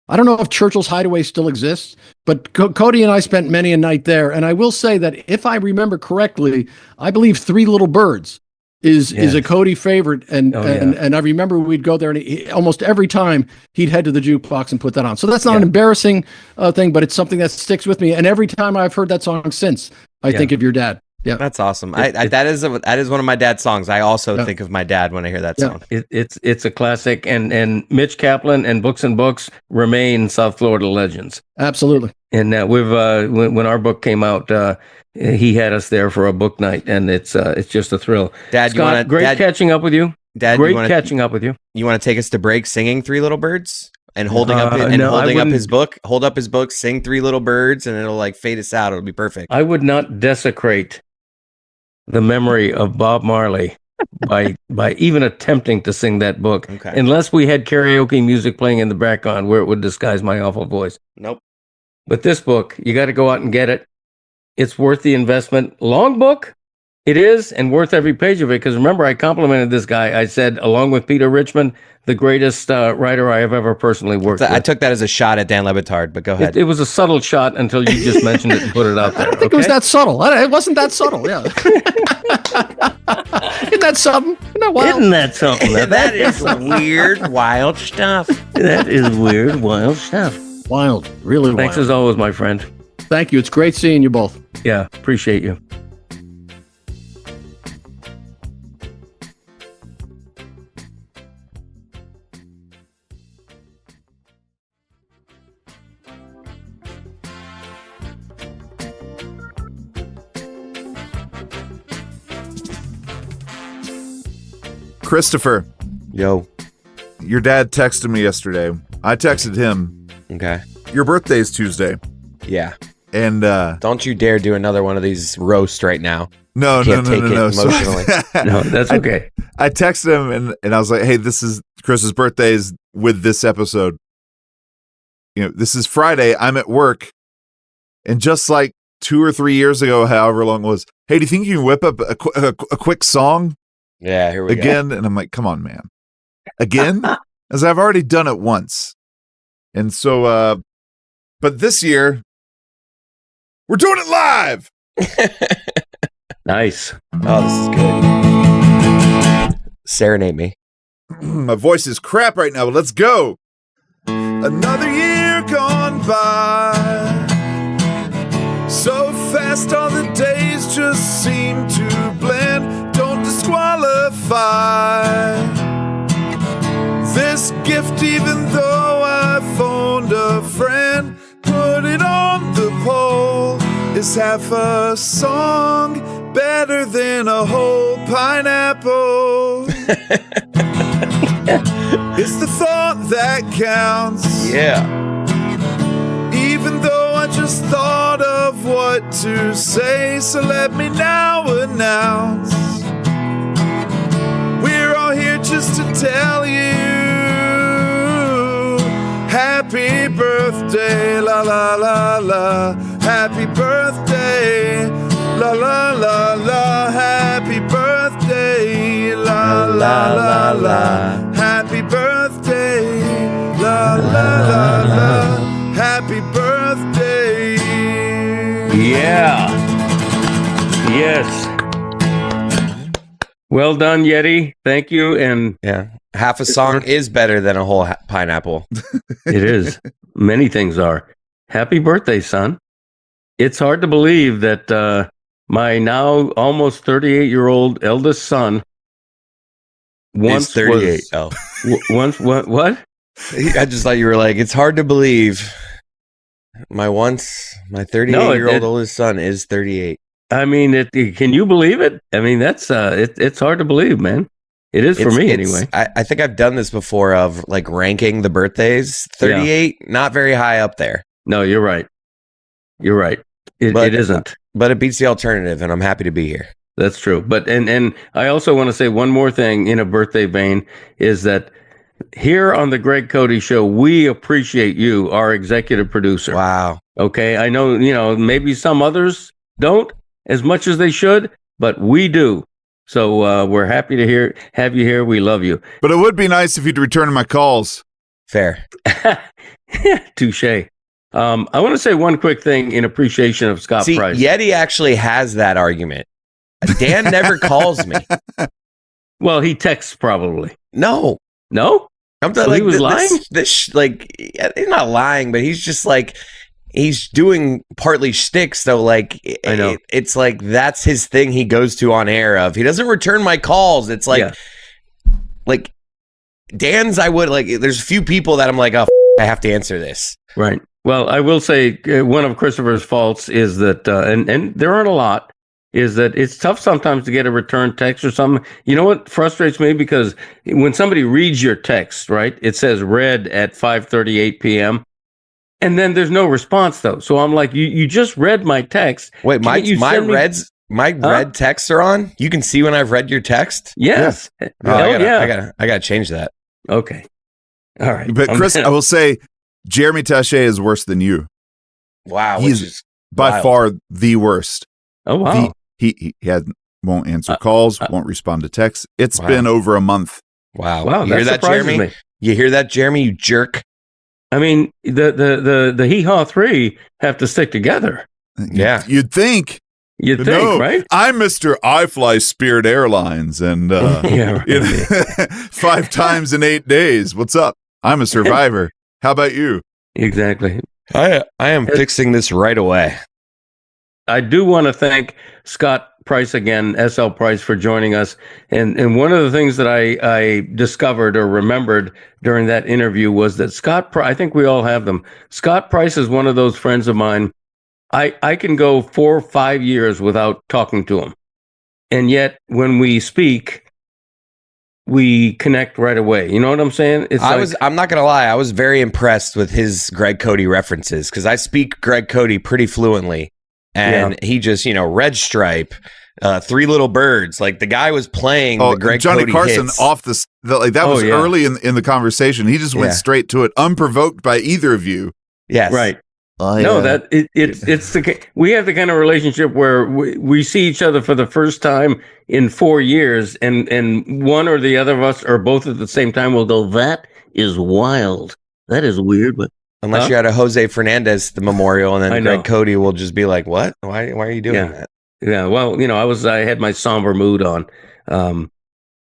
I don't know if Churchill's Hideaway still exists, but Cody and I spent many a night there. And I will say that if I remember correctly, I believe Three Little Birds is a Cody favorite. And I remember we'd go there, and almost every time he'd head to the jukebox and put that on. So that's not an embarrassing thing, but it's something that sticks with me. And every time I've heard that song since, I think of your dad. Yeah, that's awesome. That is one of my dad's songs. I also think of my dad when I hear that song. It's a classic, and Mitch Kaplan and Books and Books remain South Florida legends. Absolutely. And we've when our book came out, he had us there for a book night, and it's just a thrill. Dad, Scott, catching up with you. Dad, catching up with you. You want to take us to break singing Three Little Birds? And holding up his book, hold up his book, sing Three Little Birds, and it'll like fade us out. It'll be perfect. I would not desecrate the memory of Bob Marley by even attempting to sing that book, unless we had karaoke music playing in the background where it would disguise my awful voice. Nope. But this book, you got to go out and get it. It's worth the investment. Long book, it is, and worth every page of it. Because remember, I complimented this guy. I said, along with Peter Richmond, the greatest writer I have ever personally worked with. I took that as a shot at Dan Le Batard, but go ahead. It was a subtle shot until you just mentioned it and put it out there. I don't think it was that subtle. It wasn't that subtle, yeah. Isn't that something? Isn't that wild? Isn't that something? That is weird, wild stuff. That is weird, wild stuff. Wild, really wild. Thanks as always, my friend. Thank you. It's great seeing you both. Yeah, appreciate you. Christopher. Yo. Your dad texted me yesterday. I texted him. Okay. Your birthday's Tuesday. Yeah. And don't you dare do another one of these roasts right now. No. Emotionally. No, that's okay. I texted him and I was like, hey, this is Chris's birthday's with this episode. This is Friday. I'm at work. And just like 2 or 3 years ago, however long it was, hey, do you think you can whip up a quick song? Yeah, here we go. Again, and I'm like, come on, man. Again? As I've already done it once. And so, but this year, we're doing it live! Nice. Oh, this is good. Serenade me. My voice is crap right now, but let's go. Another year gone by. So fast all the days just seem to blend. Don't disqualify this gift, even though I phoned a friend. Put it on the poll. Is half a song better than a whole pineapple? It's the thought that counts. Yeah. Even though I just thought of what to say, so let me now announce we're all here just to tell you happy birthday, la la la la. Happy birthday, la la la la. Happy birthday, la la la la. Happy birthday, la la la la. Happy birthday. Yeah. Yes. Well done, Yeti. Thank you. And Yeah. Half a song is better than a whole pineapple. it is. Many things are. Happy birthday, son. It's hard to believe that my now almost 38-year-old eldest son once He's 38. was... Once, what? I just thought you were like, it's hard to believe. My 38-year-old oldest son is 38. I mean, can you believe it? I mean, that's it's hard to believe, man. It is for me anyway. I think I've done this before of like ranking the birthdays. 38, not very high up there. No, you're right. You're right. It isn't. But it beats the alternative, and I'm happy to be here. That's true. But and I also want to say one more thing in a birthday vein is that here on the Greg Cote Show, we appreciate you, our executive producer. Wow. Okay, I know, maybe some others don't as much as they should, but we do. So we're happy to have you here. We love you. But it would be nice if you'd return my calls. Fair. Touche. I want to say one quick thing in appreciation of Scott Price. Yeti actually has that argument. Dan never calls me. Well, he texts probably. No. I'm So he was lying? He's not lying, but he's just like, he's doing partly shtick. So like, I know. It's like, that's his thing he goes to on air of. He doesn't return my calls. It's like, like Dan's, there's a few people that I'm like, oh, I have to answer this. Right. Well, I will say one of Christopher's faults is that, and there aren't a lot, is that it's tough sometimes to get a return text or something. You know what frustrates me? Because when somebody reads your text, right, it says read at 5:38 p.m. And then there's no response though. So I'm like, you just read my text. Wait, my red texts are on? You can see when I've read your text? Yes. Yeah. I gotta change that. Okay. All right. But Chris, I will say Jeremy Taché is worse than you. Wow. He's by far the worst. Oh, wow. He won't answer calls, won't respond to texts. It's been over a month. Wow. You hear that, Jeremy? Me. You hear that, Jeremy? You jerk. I mean, the Hee Haw 3 have to stick together. Yeah. You'd think. Right? I'm Mr. I Fly Spirit Airlines and 5 times in 8 days. What's up? I'm a survivor. How about you? Exactly. I am fixing this right away. I do want to thank Scott Price again, SL Price, for joining us. And one of the things that I discovered or remembered during that interview was that Scott Price, I think we all have them. Scott Price is one of those friends of mine. I can go 4 or 5 years without talking to him. And yet when we speak, we connect right away. You know what I'm saying? I'm not going to lie. I was very impressed with his Greg Cote references because I speak Greg Cote pretty fluently. And he just, red stripe, 3 little birds. Like the guy was playing the Greg Johnny Cote Carson hits. off the that was early in the conversation. He just went straight to it, unprovoked by either of you. Yes, right. It's we have the kind of relationship where we see each other for the first time in 4 years, and one or the other of us or both at the same time will go, "That is wild. That is weird." But unless you're at a Jose Fernandez memorial, and then Greg Cote will just be like, "What? Why are you doing that?" Yeah. Well, I had my somber mood on.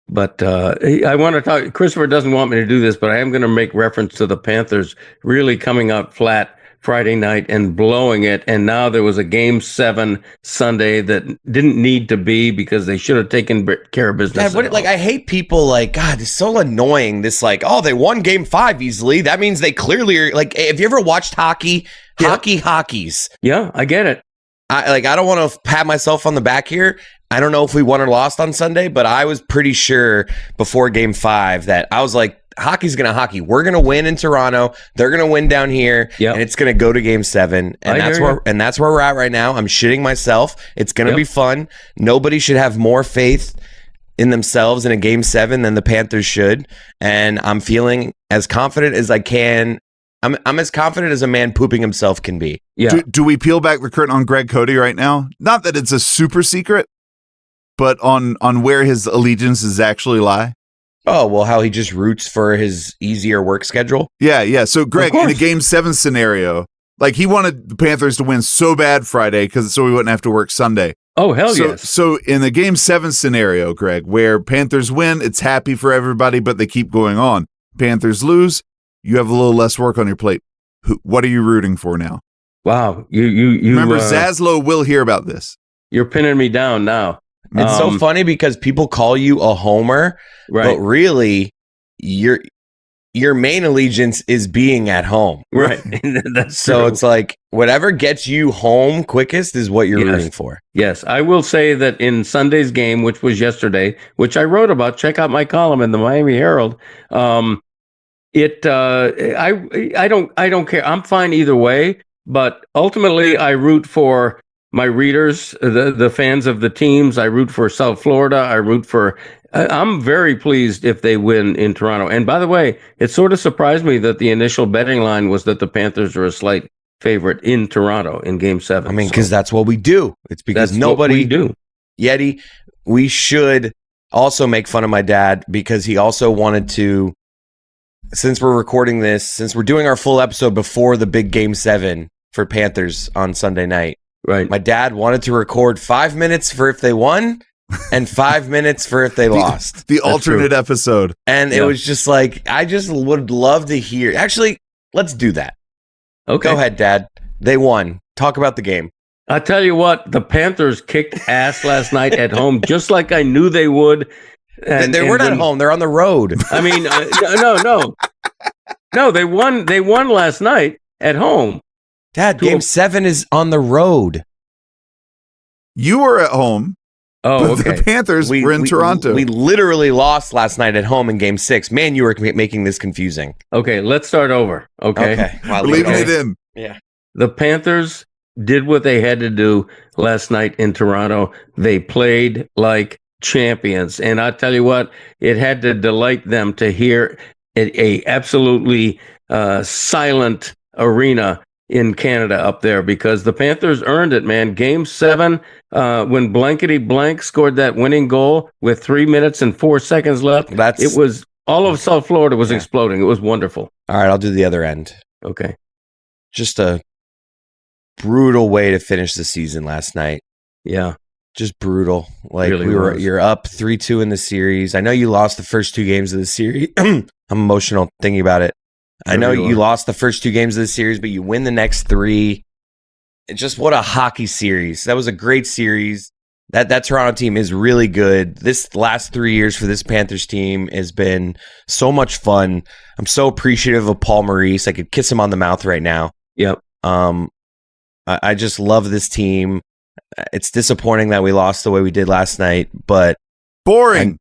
But I want to talk. Christopher doesn't want me to do this, but I am going to make reference to the Panthers really coming out flat Friday night and blowing it. And now there was a Game 7 Sunday that didn't need to be because they should have taken care of business. Dad, I hate people like, God, it's so annoying. This like, oh, they won Game 5 easily. That means they clearly are like, have you ever watched hockey? Hockeys. Yeah, I get it. I don't want to pat myself on the back here. I don't know if we won or lost on Sunday, but I was pretty sure before Game 5 that I was like, hockey's going to hockey. We're going to win in Toronto. They're going to win down here, and it's going to go to Game 7. And that's where we're at right now. I'm shitting myself. It's going to be fun. Nobody should have more faith in themselves in a Game 7 than the Panthers should. And I'm feeling as confident as I can. I'm as confident as a man pooping himself can be. Yeah. Do we peel back the curtain on Greg Cote right now? Not that it's a super secret, but on where his allegiances actually lie. Oh, well, how he just roots for his easier work schedule? Yeah. So, Greg, in a Game 7 scenario, like he wanted the Panthers to win so bad Friday so he wouldn't have to work Sunday. Oh, hell yes. So, in the Game 7 scenario, Greg, where Panthers win, it's happy for everybody, but they keep going on. Panthers lose, you have a little less work on your plate. What are you rooting for now? Wow. You remember, Zaslow will hear about this. You're pinning me down now. It's so funny because people call you a homer, but really your main allegiance is being at home. Right. That's so true. It's like whatever gets you home quickest is what you're rooting for. Yes. I will say that in Sunday's game, which was yesterday, which I wrote about, check out my column in the Miami Herald. I don't care. I'm fine either way, but ultimately I root for my readers, the fans of the teams. I root for South Florida. I'm very pleased if they win in Toronto. And by the way, it sort of surprised me that the initial betting line was that the Panthers are a slight favorite in Toronto in Game 7. I mean, because that's what we do. It's because nobody do. Yeti, we should also make fun of my dad because he also wanted to, since we're recording this, since we're doing our full episode before the big Game 7 for Panthers on Sunday night. Right. My dad wanted to record 5 minutes for if they won and 5 minutes for if they lost. The alternate episode. And it was just like, I just would love to hear. Actually, let's do that. Okay. Go ahead, Dad. They won. Talk about the game. I tell you what, the Panthers kicked ass last night at home, just like I knew they would. They weren't at home. They're on the road. I mean, no, they won. They won last night at home. Dad, Game 7 is on the road. You were at home. Oh, but okay. The Panthers were in Toronto. We literally lost last night at home in Game 6. Man, you were making this confusing. Okay, let's start over. Okay. Wow, we're leaving it in. Yeah. The Panthers did what they had to do last night in Toronto. They played like champions. And I tell you what, it had to delight them to hear a absolutely silent arena in Canada up there, because the Panthers earned it, man. Game 7, when Blankety Blank scored that winning goal with 3 minutes and 4 seconds left, it was all of South Florida was exploding. It was wonderful. All right, I'll do the other end. Okay. Just a brutal way to finish the season last night. Yeah. Just brutal. Like really you're up 3-2 in the series. I know you lost the first 2 games of the series. I'm emotional thinking about it. I know you lost the first 2 games of the series, but you win the next 3. Just what a hockey series. That was a great series. That Toronto team is really good. This last 3 years for this Panthers team has been so much fun. I'm so appreciative of Paul Maurice. I could kiss him on the mouth right now. Yep. I just love this team. It's disappointing that we lost the way we did last night, but boring.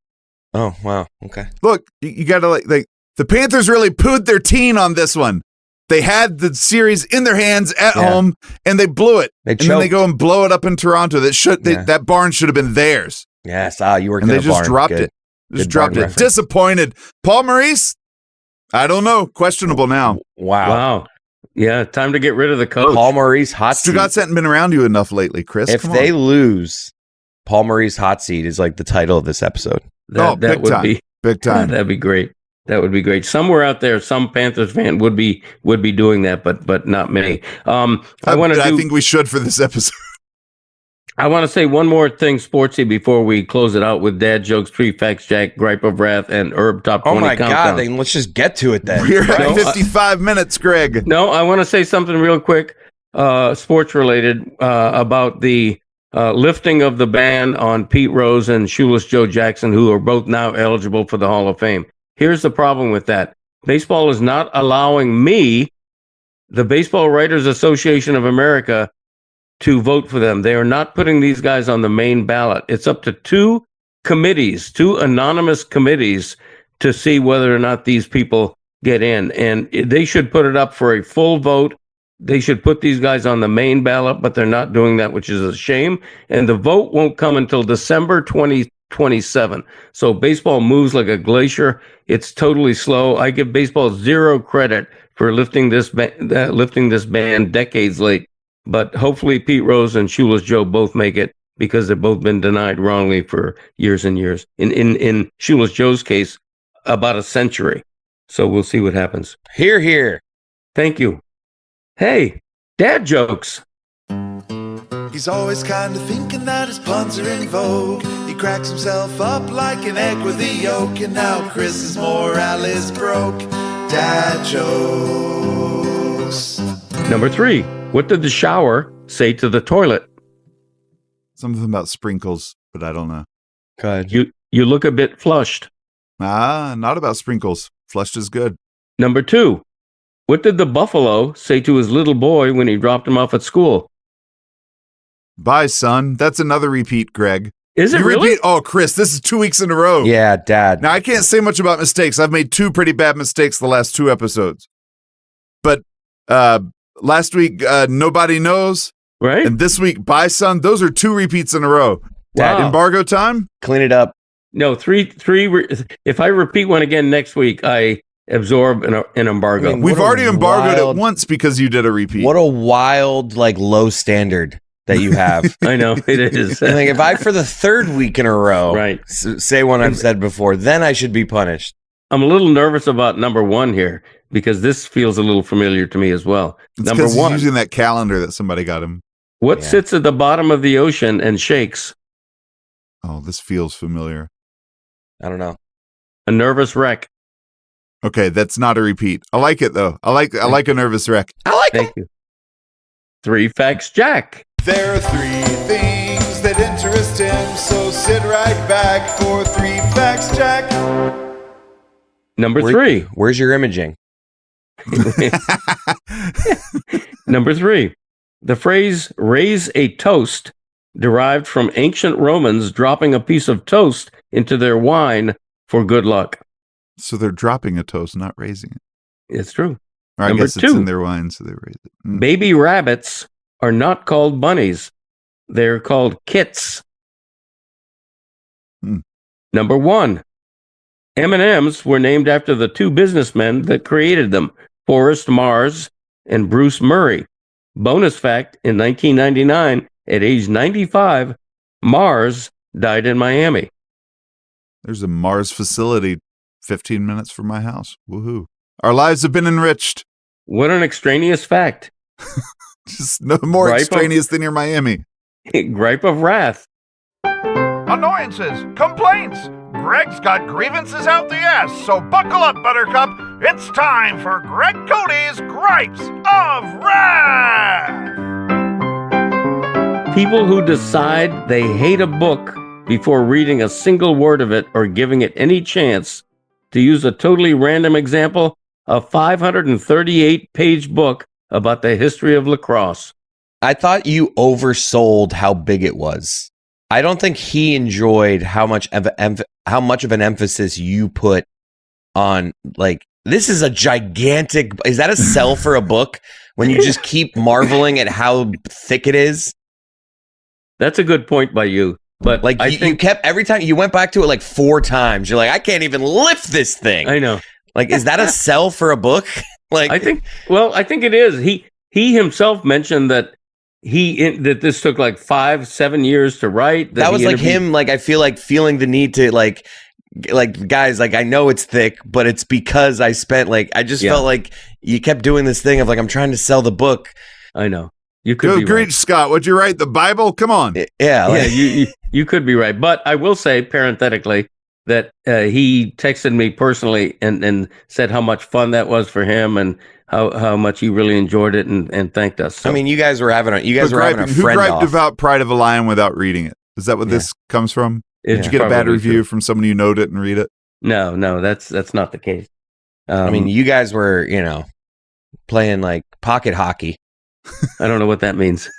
Oh, wow. Okay. Look, you got to like the Panthers really pooed their teen on this one. They had the series in their hands at home, and they blew it. And then they go and blow it up in Toronto. That barn should have been theirs. Yes, you were. And they just dropped it. Just dropped it. Disappointed. Paul Maurice, I don't know. Questionable now. Wow. Yeah, time to get rid of the coach. Paul Maurice hot seat. Stugatz hasn't been around you enough lately, Chris. If they lose, Paul Maurice hot seat is like the title of this episode. That would be big time. That'd be great. That would be great. Somewhere out there, some Panthers fan would be doing that, but not me. I think we should for this episode. I want to say one more thing, Sportsy, before we close it out with dad jokes, 3 facts, Jack, Gripe of Wrath, and Herb Top 20 Oh my countdown. God, then let's just get to it then. We're at 55 minutes, Greg. No, I want to say something real quick, sports related, about the lifting of the ban on Pete Rose and Shoeless Joe Jackson, who are both now eligible for the Hall of Fame. Here's the problem with that. Baseball is not allowing me, the Baseball Writers Association of America, to vote for them. They are not putting these guys on the main ballot. It's up to 2 committees, 2 anonymous committees, to see whether or not these people get in. And they should put it up for a full vote. They should put these guys on the main ballot, but they're not doing that, which is a shame. And the vote won't come until December 2027. So baseball moves like a glacier. It's totally slow. I give baseball 0 credit for lifting this ban decades late. But hopefully Pete Rose and Shoeless Joe both make it, because they've both been denied wrongly for years and years. In Shoeless Joe's case, about a century. So we'll see what happens. Hear, hear. Thank you. Hey, dad jokes. He's always kind of thinking that his puns are in vogue. He cracks himself up like an egg with a yolk. And now Chris's morale is broke. Dad jokes. Number 3. What did the shower say to the toilet? Something about sprinkles, but I don't know. Good. You look a bit flushed. Not about sprinkles. Flushed is good. Number 2. What did the buffalo say to his little boy when he dropped him off at school? Bye, son. That's another repeat, Greg. Is it You really? repeat? Oh, Chris, this is 2 weeks in a row. Yeah, Dad. Now, I can't say much about mistakes. I've made 2 pretty bad mistakes the last 2 episodes. But last week, nobody knows. Right? And this week, bye, son. Those are 2 repeats in a row. Wow. Embargo time? Clean it up. No, three. If I repeat one again next week, I absorb an embargo. I mean, We've What a already embargoed wild- it once because you did a repeat. What a wild, low standard that you have. I know it is. And, if I, for the 3rd week in a row, Right. say one I've said before, then I should be punished. I'm a little nervous about number 1 here, because this feels a little familiar to me as well. It's Number 'cause he's 1. using that calendar that somebody got him. What Yeah. sits at the bottom of the ocean and shakes? Oh, this feels familiar. I don't know. A nervous wreck. Okay, that's not a repeat. I like it though. I like a nervous wreck. I like Thank you. 3 facts, Jack. There are 3 things that interest him, so sit right back for 3 facts, Jack. Number 3. Where's your imaging? Number 3. The phrase "raise a toast" derived from ancient Romans dropping a piece of toast into their wine for good luck. So they're dropping a toast, not raising it. It's true. Or I Number guess it's 2. in their wine, so they raise it. Mm. Baby rabbits are not called bunnies. They're called kits. Hmm. Number 1. M&Ms were named after the 2 businessmen that created them, Forrest Mars and Bruce Murray. Bonus fact, in 1999, at age 95, Mars died in Miami. There's a Mars facility 15 minutes from my house. Woohoo. Our lives have been enriched. What an extraneous fact. Just no more Gripe extraneous than your Miami. Gripe of wrath. Annoyances, complaints. Greg's got grievances out the ass, so buckle up, Buttercup. It's time for Greg Cote's Gripes of Wrath. People who decide they hate a book before reading a single word of it or giving it any chance. To use a totally random example, a 538-page book about the history of lacrosse. I thought you oversold how big it was. I don't think he enjoyed how much of an emphasis you put on, this is a gigantic. Is that a sell for a book when you just keep marveling at how thick it is? That's a good point by you. But you kept, every time you went back to it 4 times, you're like, I can't even lift this thing. I know. Is that a sell for a book? I think it is. He himself mentioned that that this took 5-7 years to write. That was him. I feel like feeling the need to guys, I know it's thick, but it's because I spent I just felt like you kept doing this thing of I'm trying to sell the book. I know. You could Go be Greek, right. Scott. Would you write the Bible? Come on. Yeah. Like, You could be right. But I will say parenthetically that he texted me personally and said how much fun that was for him and how much he really enjoyed it and thanked us. So, I mean, you guys were having a Who friend griped off. about Pride of a Lion without reading it? Is that what this comes from? Did you get a bad probably review true. from someone you know didn't read it? No, that's not the case. I mean, you guys were, playing like pocket hockey. I don't know what that means.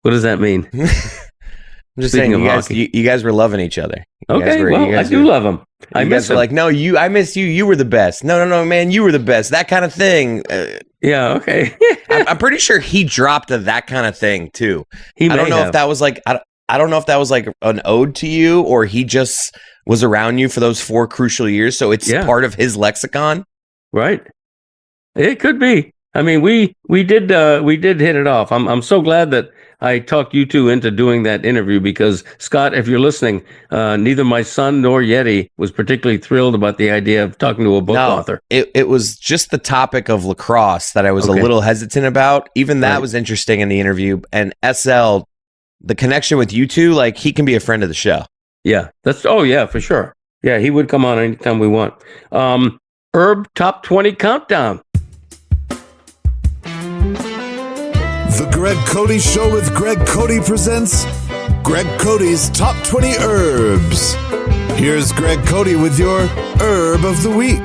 What does that mean? I'm just Speaking saying, of you guys were loving each other. I do love him. I miss him. Like, no, I miss you. You were the best. No, man, you were the best. That kind of thing. Yeah, okay. I'm pretty sure he dropped that kind of thing too. I don't know if that was like I don't know if that was like an ode to you or he just was around you for those 4 crucial years, so it's part of his lexicon. Right. It could be. I mean, we did hit it off. I'm so glad that I talked you two into doing that interview because, Scott, if you're listening, neither my son nor Yeti was particularly thrilled about the idea of talking to a book author. It was just the topic of lacrosse that I was a little hesitant about. Even that was interesting in the interview. And SL, the connection with you two, like he can be a friend of the show. Yeah, for sure. Yeah, he would come on anytime we want. Herb Top 20 Countdown. The Greg Cote Show with Greg Cote presents Greg Cote's Top 20 Herbs. Here's Greg Cote with your Herb of the Week.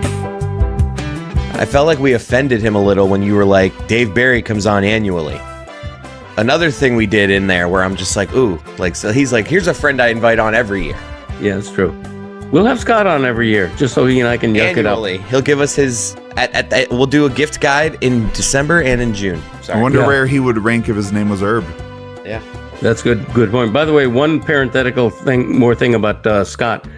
I felt like we offended him a little when you were like, Dave Barry comes on annually. Another thing we did in there where I'm just like, ooh, like, so he's like, here's a friend I invite on every year. Yeah, that's true. We'll have Scott on every year just so he and I can yuck Annually. it up. He'll give us his, we'll do a gift guide in December and in June. Sorry. I wonder where he would rank if his name was Herb. Yeah. That's good point. By the way, one parenthetical thing about Scott,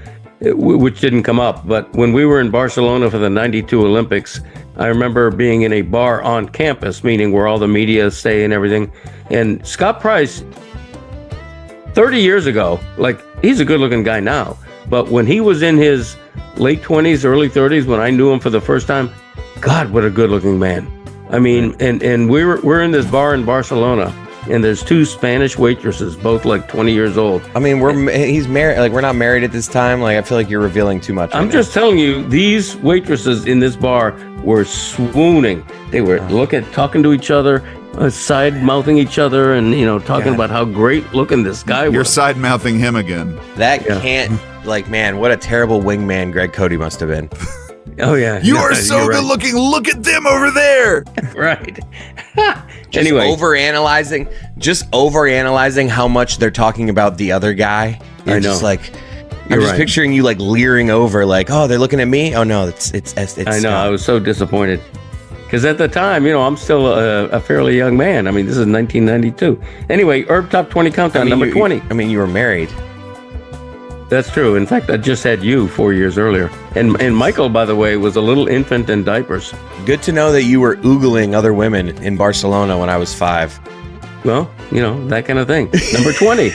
which didn't come up, but when we were in Barcelona for the 92 Olympics, I remember being in a bar on campus, meaning where all the media stay and everything. And Scott Price, 30 years ago, like he's a good looking guy now, but when he was in his late 20s, early 30s, when I knew him for the first time, God, what a good looking man. I mean, and we're in this bar in Barcelona, and there's 2 Spanish waitresses, both like 20 years old. I mean, he's married. Like, we're not married at this time. Like, I feel like you're revealing too much. I'm just telling you, these waitresses in this bar were swooning. They were talking to each other, side mouthing each other, and talking about how great looking this guy was. You're side mouthing him again. That can't. Like, man, what a terrible wingman Greg Cote must have been. Oh yeah, You are so good looking. Look at them over there. Right. Anyway, overanalyzing how much they're talking about the other guy. I know. Just like, I'm just picturing you like leering over, like, oh, they're looking at me. Oh no, it's. I know. Scott. I was so disappointed because at the time, I'm still a fairly young man. I mean, this is 1992. Anyway, Herb Top 20 Countdown, number 20. I mean, you were married. That's true. In fact, I just had you 4 years earlier. And Michael, by the way, was a little infant in diapers. Good to know that you were oogling other women in Barcelona when I was 5. Well, that kind of thing. Number 20,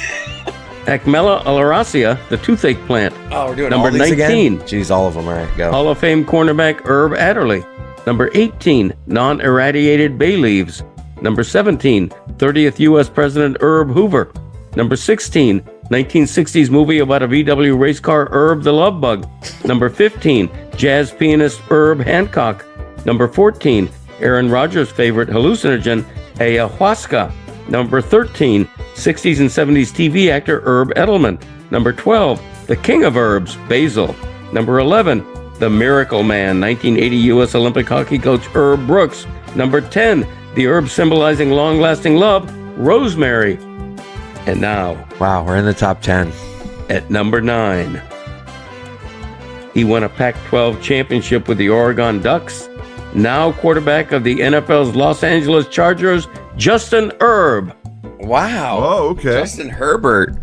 Acmella oleracea, the toothache plant. Oh, we're doing Number all these 19. again? Jeez, all of them. All right, go. Hall of Fame cornerback Herb Adderley. Number 18, non-irradiated bay leaves. Number 17, 30th U.S. President Herb Hoover. Number 16, 1960s movie about a VW race car, Herb the Love Bug. Number 15, jazz pianist Herb Hancock. Number 14, Aaron Rodgers' favorite hallucinogen, ayahuasca. Number 13, 60s and 70s TV actor Herb Edelman. Number 12, the king of herbs, basil. Number 11, the Miracle Man, 1980 U.S. Olympic hockey coach Herb Brooks. Number 10, the herb symbolizing long-lasting love, rosemary. And now, Wow, we're in the top 10. at number 9, he won a Pac-12 championship with the Oregon Ducks. Now quarterback of the NFL's Los Angeles Chargers, Justin Herb. Wow. Oh, okay. Justin Herbert.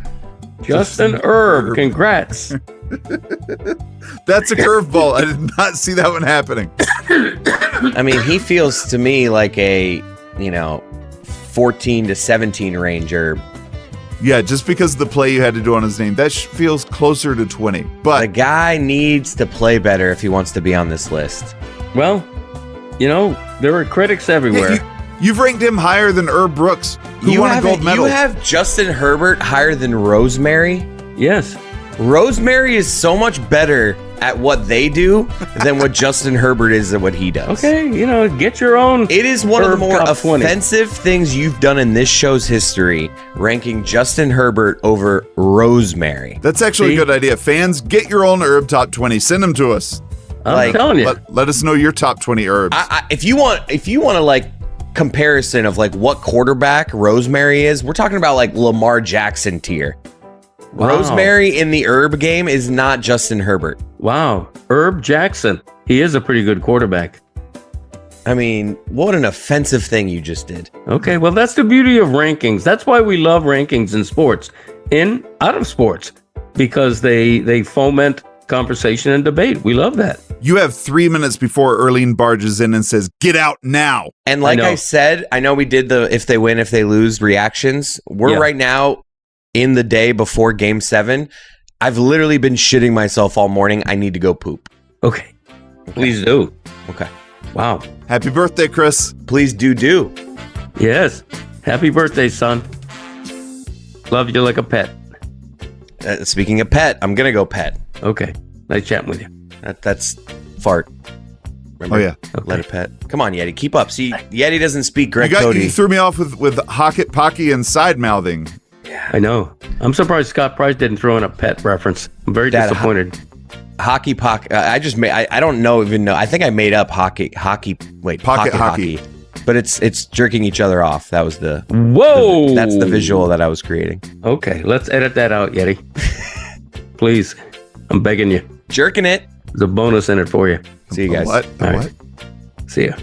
Justin Herb, congrats. That's a curveball. I did not see that one happening. I mean, he feels to me like a, 14 to 17 range herb. Yeah, just because of the play you had to do on his name, that feels closer to 20. The But guy needs to play better if he wants to be on this list. Well, there are critics everywhere. You've ranked him higher than Herb Brooks, who won a gold medal. You have Justin Herbert higher than Rosemary? Yes. Rosemary is so much better at what they do than what Justin Herbert is at what he does. Okay, get your own. It is one of the more top 20. offensive things you've done in this show's history, ranking Justin Herbert over Rosemary. That's actually a good idea. Fans, get your own Herb top 20. Send them to us. I'm telling you. Let us know your top 20 Herbs. If you want to like comparison of like what quarterback Rosemary is, we're talking about like Lamar Jackson tier. Wow. Rosemary in the Herb game is not Justin Herbert. Wow. Herb Jackson. He is a pretty good quarterback. I mean, what an offensive thing you just did. Okay, well, that's the beauty of rankings. That's why we love rankings in sports, out of sports, because they foment conversation and debate. We love that. You have 3 minutes before Erlene barges in and says, "Get out now." And like I said, I know we did the if they win, if they lose reactions. We're right now in the day before game 7. I've literally been shitting myself all morning. I need to go poop. Okay. Please do. Okay. Wow. Happy birthday, Chris. Please do. Yes. Happy birthday, son. Love you like a pet. Speaking of pet, I'm going to go pet. Okay. Nice chatting with you. That's fart. Remember? Oh, yeah. Okay. Let a pet. Come on, Yeti. Keep up. See, Yeti doesn't speak Greg Cote. You threw me off with Hocket Pocky and side mouthing. Yeah. I know. I'm surprised Scott Price didn't throw in a pet reference. I'm very disappointed. Hockey Pock. I just made. I don't even know. I think I made up hockey. Wait, pocket hockey. But it's jerking each other off. That was the. Whoa. That's the visual that I was creating. Okay, let's edit that out, Yeti. Please, I'm begging you. Jerking it. There's a bonus in it for you. See you guys. What? All right. See ya.